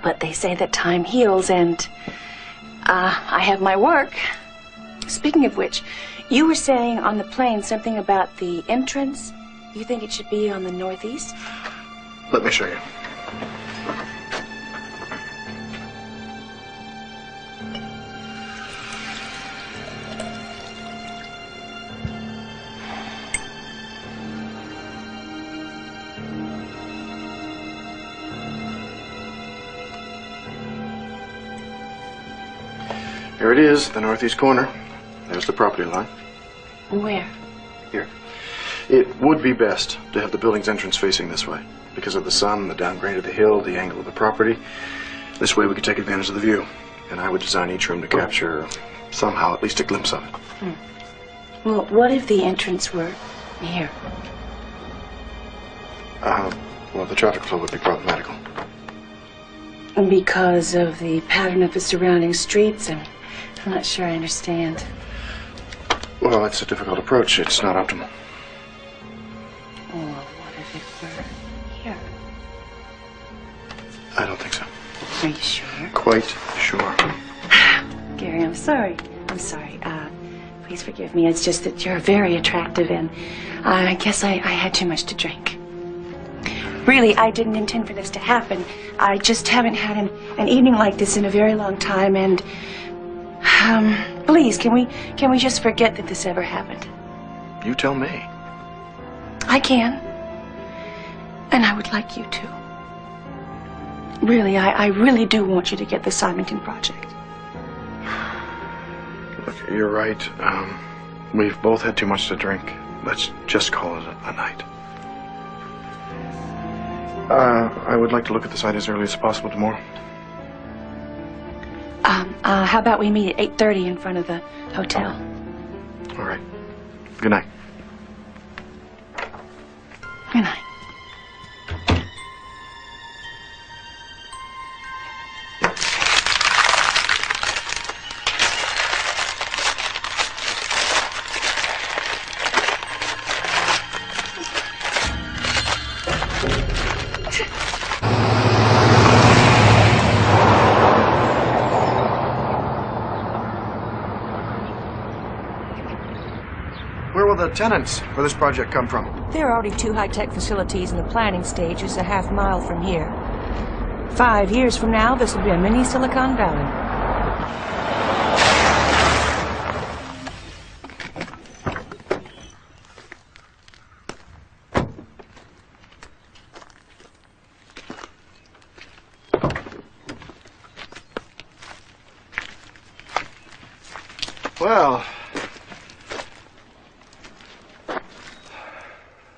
But they say that time heals, and I have my work. Speaking of which, you were saying on the plane something about the entrance. You think it should be on the northeast? Let me show you. Here it is, the northeast corner. There's the property line. Where? Here. It would be best to have the building's entrance facing this way because of the sun, the downgrade of the hill, the angle of the property. This way we could take advantage of the view. And I would design each room to capture somehow at least a glimpse of it. Well, what if the entrance were here? Well, the traffic flow would be problematical. Because of the pattern of the surrounding streets, I'm not sure I understand. Well, it's a difficult approach. It's not optimal. Oh, what if it were here? I don't think so. Are you sure? Quite sure. Gary, I'm sorry. I'm sorry. Please forgive me. It's just that you're very attractive, and I guess I had too much to drink. Really, I didn't intend for this to happen. I just haven't had an evening like this in a very long time, and please, can we just forget that this ever happened? You tell me. I can, and I would like you to. Really, I really do want you to get the Symington project. Look, you're right. We've both had too much to drink. Let's just call it a night. I would like to look at the site as early as possible tomorrow. How about we meet at 8:30 in front of the hotel? All right. Good night. Good night. Where will the tenants for this project come from? There are already 2 high-tech facilities in the planning stages a half-mile from here. 5 years from now, this will be a mini Silicon Valley. Well,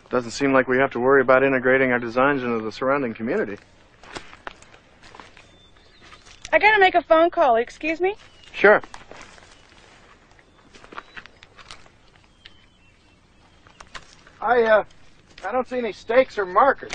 doesn't seem like we have to worry about integrating our designs into the surrounding community. I gotta make a phone call. Excuse me? Sure. I don't see any stakes or markers.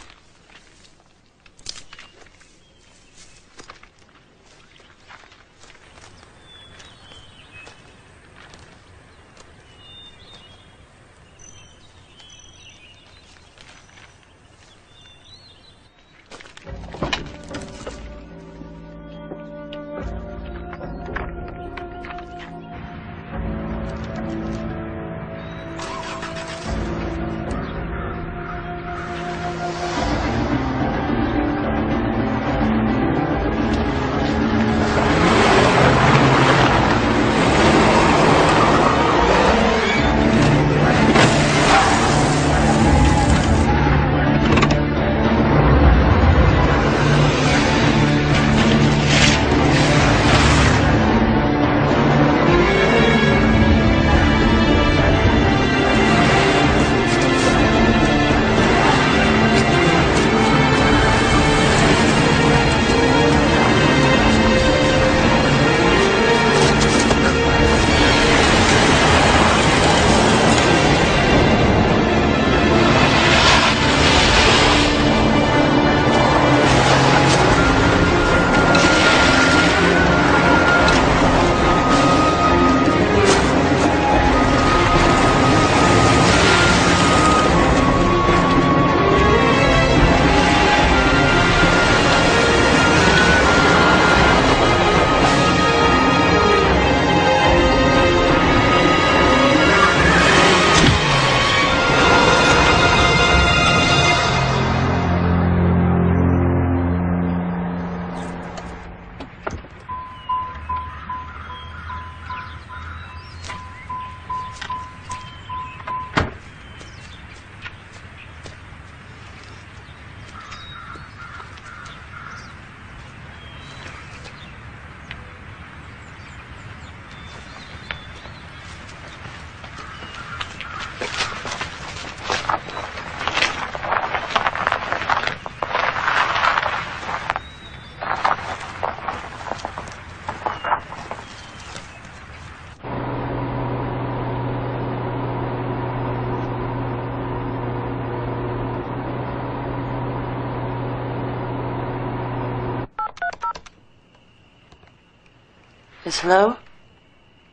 Yes, hello?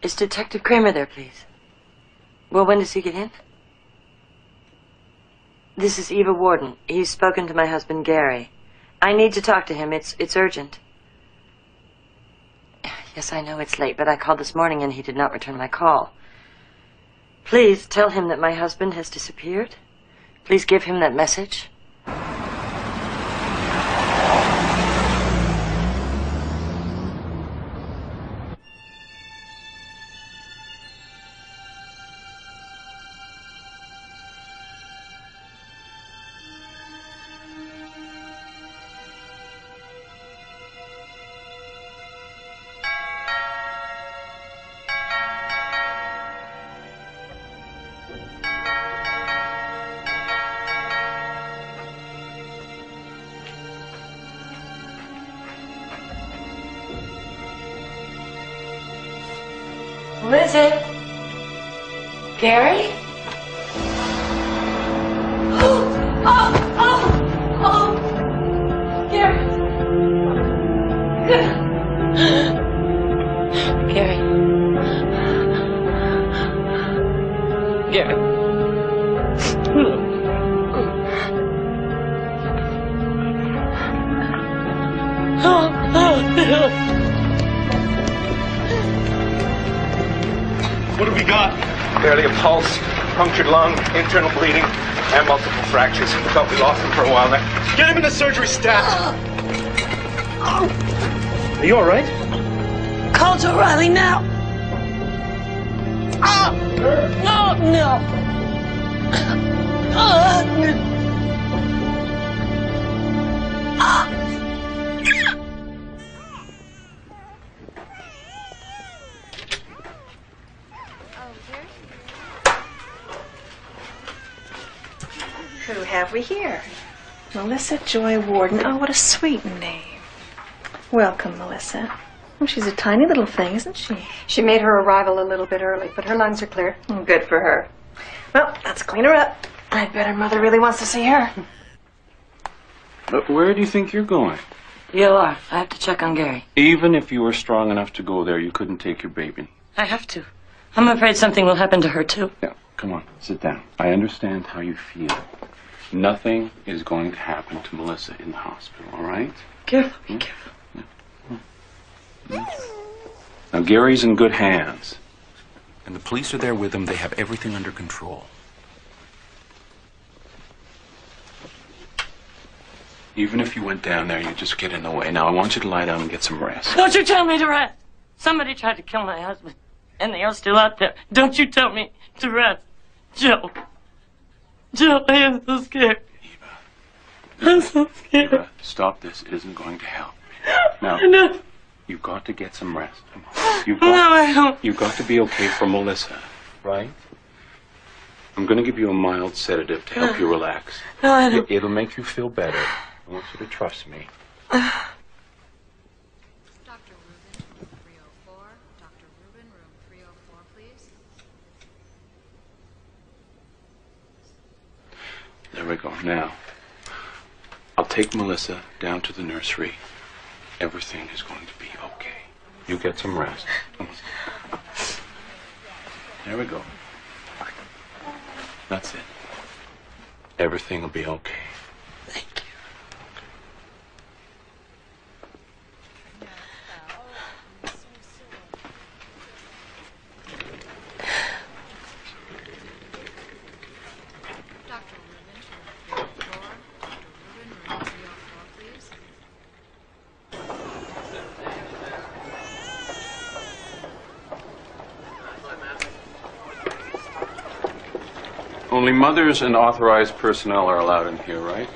Is Detective Kramer there, please? Well, when does he get in? This is Eva Warden. He's spoken to my husband, Gary. I need to talk to him. It's urgent. Yes, I know it's late, but I called this morning and he did not return my call. Please tell him that my husband has disappeared. Please give him that message. Who is it? Gary? Gary. Gary. Gary. What have we got? Barely a pulse, punctured lung, internal bleeding, and multiple fractures. We thought we lost him for a while there. Get him in the surgery stat. Are you all right? Call to O'Reilly now. No. Who have we here? Melissa Joy Warden. Oh, what a sweet name. Welcome, Melissa. Oh, she's a tiny little thing, isn't she? She made her arrival a little bit early, but her lungs are clear. Oh, good for her. Well, let's clean her up. I bet her mother really wants to see her. But where do you think you're going? EOR. I have to check on Gary. Even if you were strong enough to go there, you couldn't take your baby. I have to. I'm afraid something will happen to her, too. Yeah, come on, sit down. I understand how you feel. Nothing is going to happen to Melissa in the hospital, all right? Careful, be careful. Now, Gary's in good hands. And the police are there with him. They have everything under control. Even if you went down there, you just get in the way. Now, I want you to lie down and get some rest. Don't you tell me to rest. Somebody tried to kill my husband, and they are still out there. Don't you tell me to rest. Joe. Joe, I am so scared. I'm so scared. Eva, stop this. It isn't going to help. Now, No. you've got to get some rest. Come on. I don't. You've got to be okay for Melissa, right? I'm going to give you a mild sedative to help you relax. No, I don't. It'll make you feel better. I want you to trust me. Dr. Rubin, room 304. Dr. Rubin, room 304, please. There we go. Now, I'll take Melissa down to the nursery. Everything is going to be okay. You get some rest. There we go. That's it. Everything will be okay. Thank you. Dr. Rubin, room 304. Dr. Rubin, room 304, please. Only mothers and authorized personnel are allowed in here, right?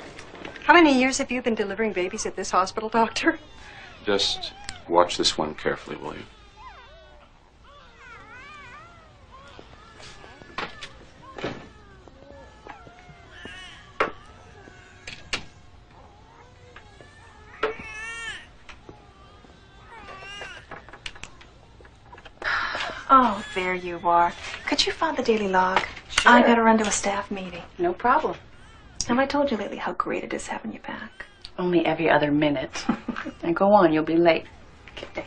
How many years have you been delivering babies at this hospital, Doctor? Just watch this one carefully, will you? Oh, there you are. Could you find the daily log? Sure. I gotta run to a staff meeting. No problem. Have I told you lately how great it is having you back? Only every other minute. And go on, you'll be late. Okay.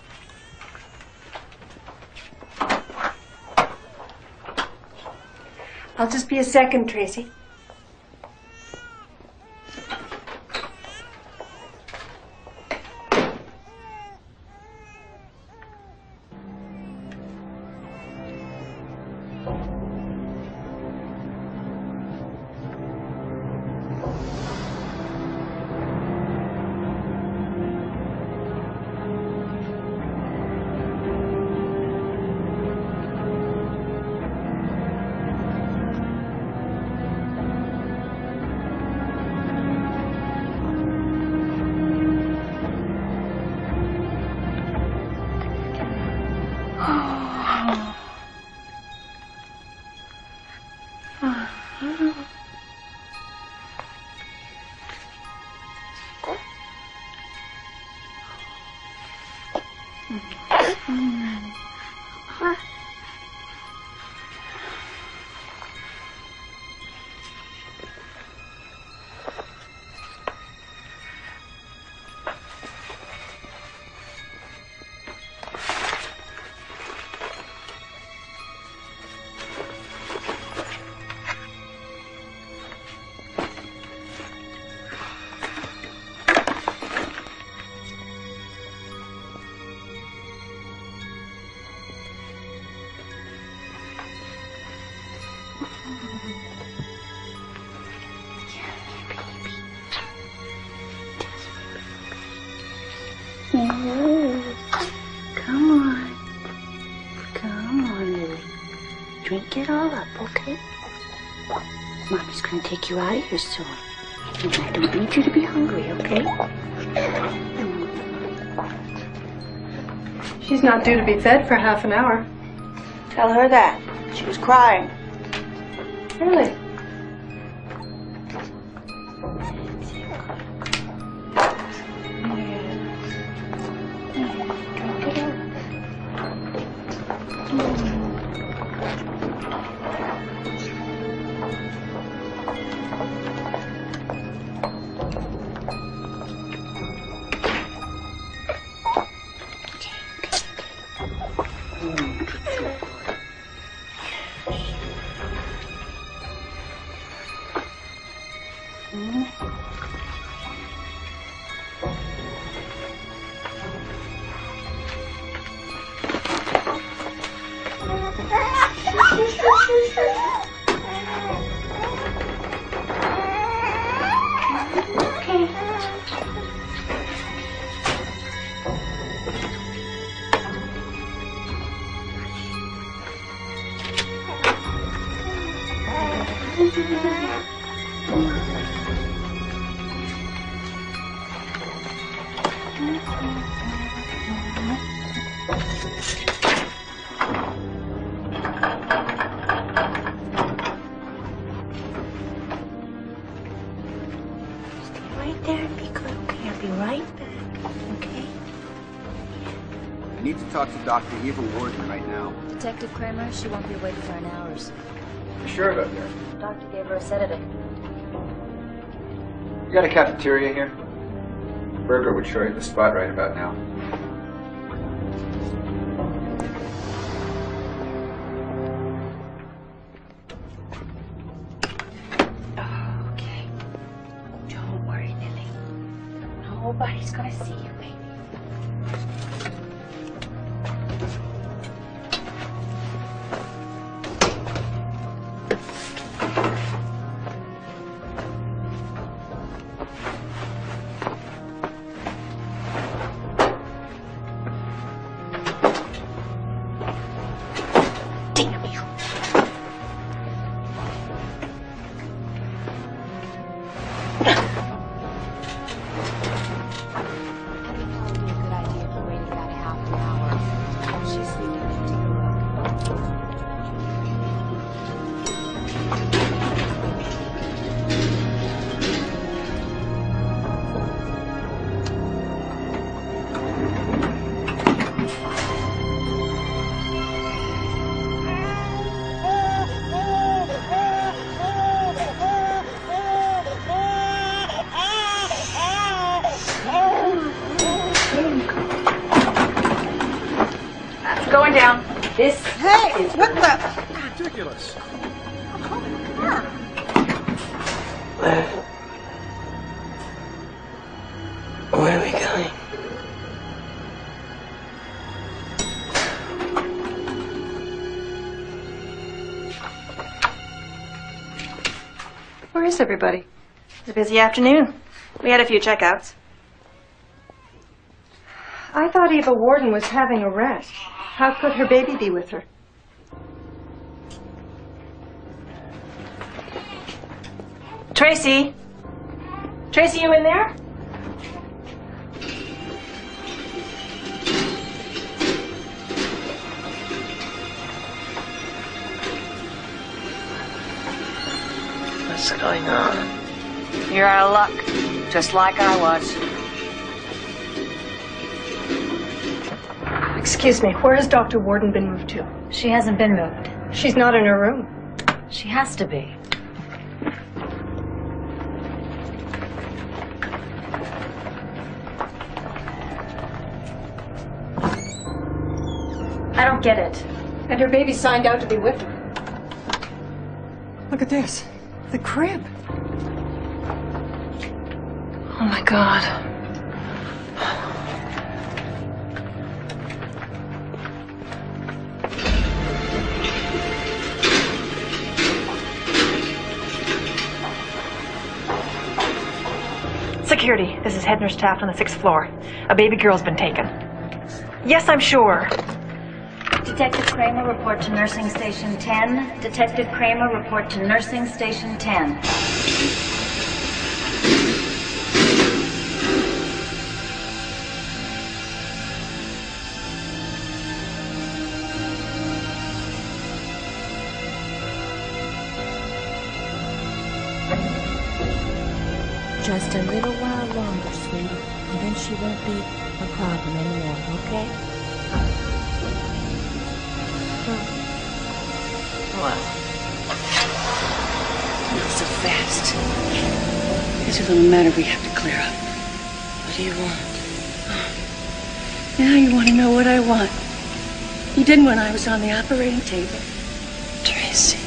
I'll just be a second, Tracy. Come on. Come on, Lily. Drink it all up, okay? Mommy's gonna take you out of here soon. And I don't need you to be hungry, okay? She's not due to be fed for half an hour. Tell her that. She was crying. Really? Right there and be good, okay? I'll be right back, okay? I need to talk to Dr. Eva Warden right now. Detective Kramer, she won't be awake for an hours. You sure about that? The doctor gave her a sedative. You got a cafeteria here? Burger would show you the spot right about now. Okay. Don't worry, Lily. Nobody's gonna see you, baby. Going down. This Hey, is what the? Ridiculous. Where are we going? Where is everybody? It's a busy afternoon. We had a few checkouts. I thought Eva Warden was having a rest. How could her baby be with her? Tracy? Tracy, you in there? What's going on? You're out of luck, just like I was. Excuse me, where has Dr. Warden been moved to? She hasn't been moved. She's not in her room. She has to be. I don't get it. And her baby signed out to be with her. Look at this. The crib. Oh my God. Security, this is head nurse Taft on the 6th floor. A baby girl's been taken. Yes, I'm sure. Detective Kramer, report to nursing station 10. Detective Kramer, report to nursing station 10. Just a little while longer, sweetie, and then she won't be a problem anymore, okay? What? Not so fast. There's a little matter we have to clear up. What do you want? Now you want to know what I want. You didn't when I was on the operating table. Tracy,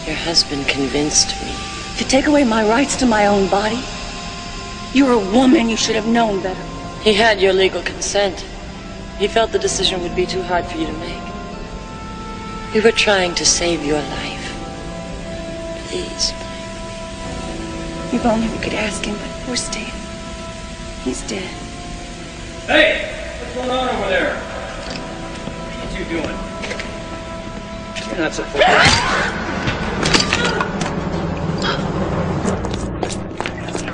your husband convinced me. To take away my rights to my own body? You're a woman. You should have known better. He had your legal consent. He felt the decision would be too hard for you to make. We were trying to save your life. Please. If only we could ask him, but poor Stan. He's dead. Hey! What's going on over there? What are you two doing? You're not supposed to...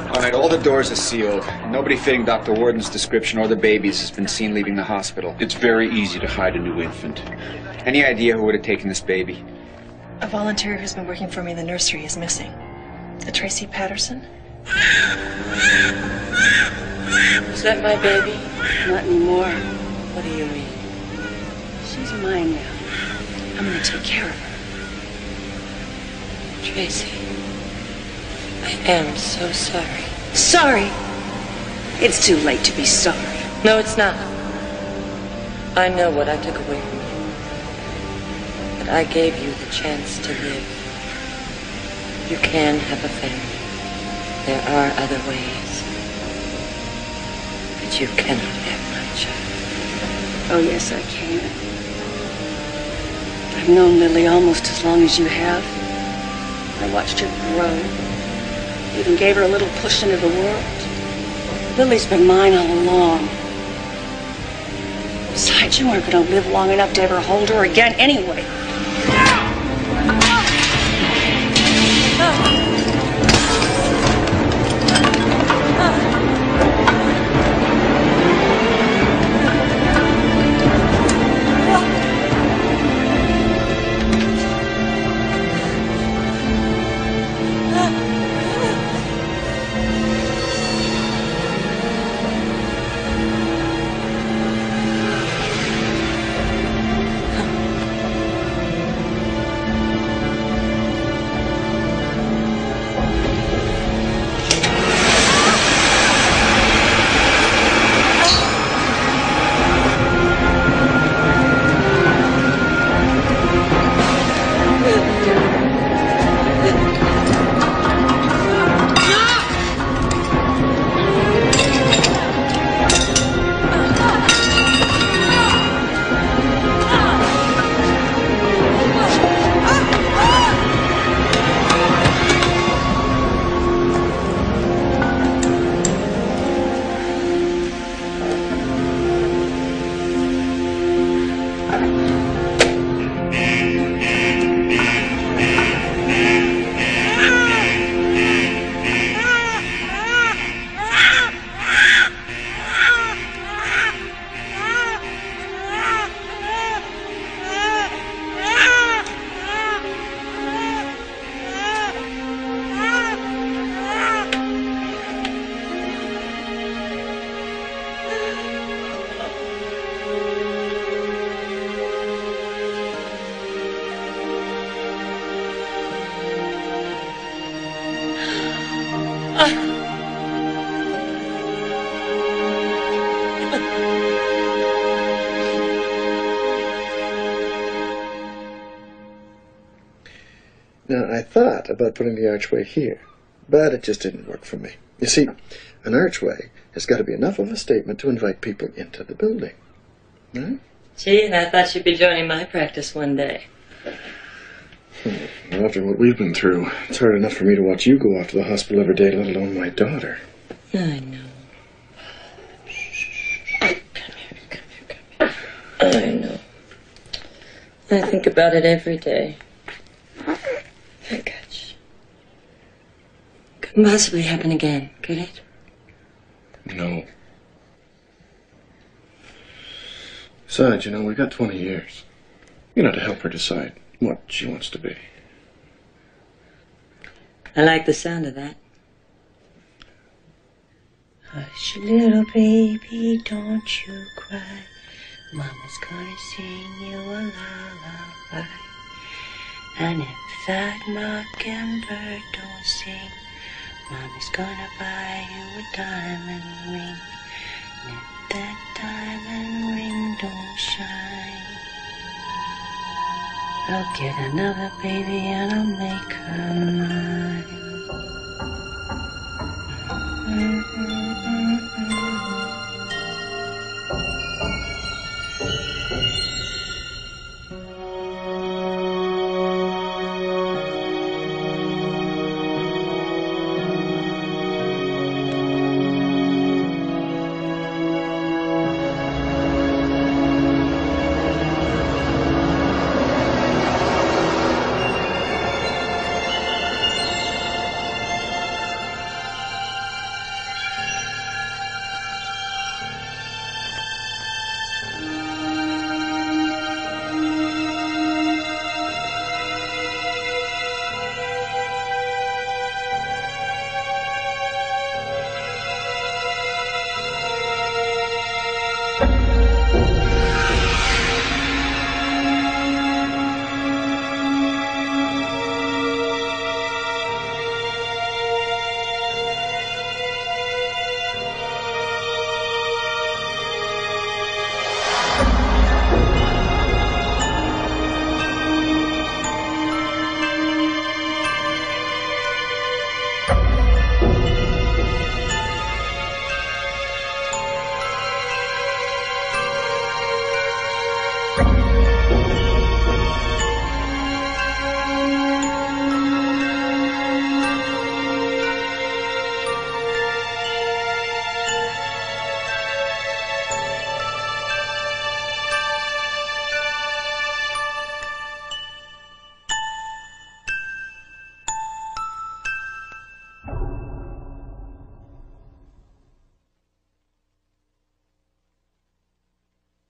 All right, all the doors are sealed. Nobody fitting Dr. Warden's description or the babies has been seen leaving the hospital. It's very easy to hide a new infant. Any idea who would have taken this baby? A volunteer who's been working for me in the nursery is missing. A Tracy Patterson? Is that my baby? Not anymore. What do you mean? She's mine now. I'm going to take care of her. Tracy, I am so sorry. Sorry? It's too late to be sorry. No, it's not. I know what I took away from you. But I gave you the chance to live. You can have a family. There are other ways. But you cannot have my child. Oh, yes, I can. I've known Lily almost as long as you have. I watched her grow. Even gave her a little push into the world. Lily's been mine all along. Besides, you weren't going to live long enough to ever hold her again anyway. Now, I thought about putting the archway here, but it just didn't work for me. You see, an archway has got to be enough of a statement to invite people into the building. Right? Gee, and I thought you'd be joining my practice one day. Well, after what we've been through, it's hard enough for me to watch you go off to the hospital every day, let alone my daughter. I know. I know. I think about it every day. My gosh. Couldn't possibly happen again, could it? No. Besides, we got 20 years. To help her decide what she wants to be. I like the sound of that. Hush, little baby, don't you cry. Mama's gonna sing you a lullaby. And if that mockingbird don't sing, Mama's gonna buy you a diamond ring. And if that diamond ring don't shine, I'll get another baby and I'll make her mine.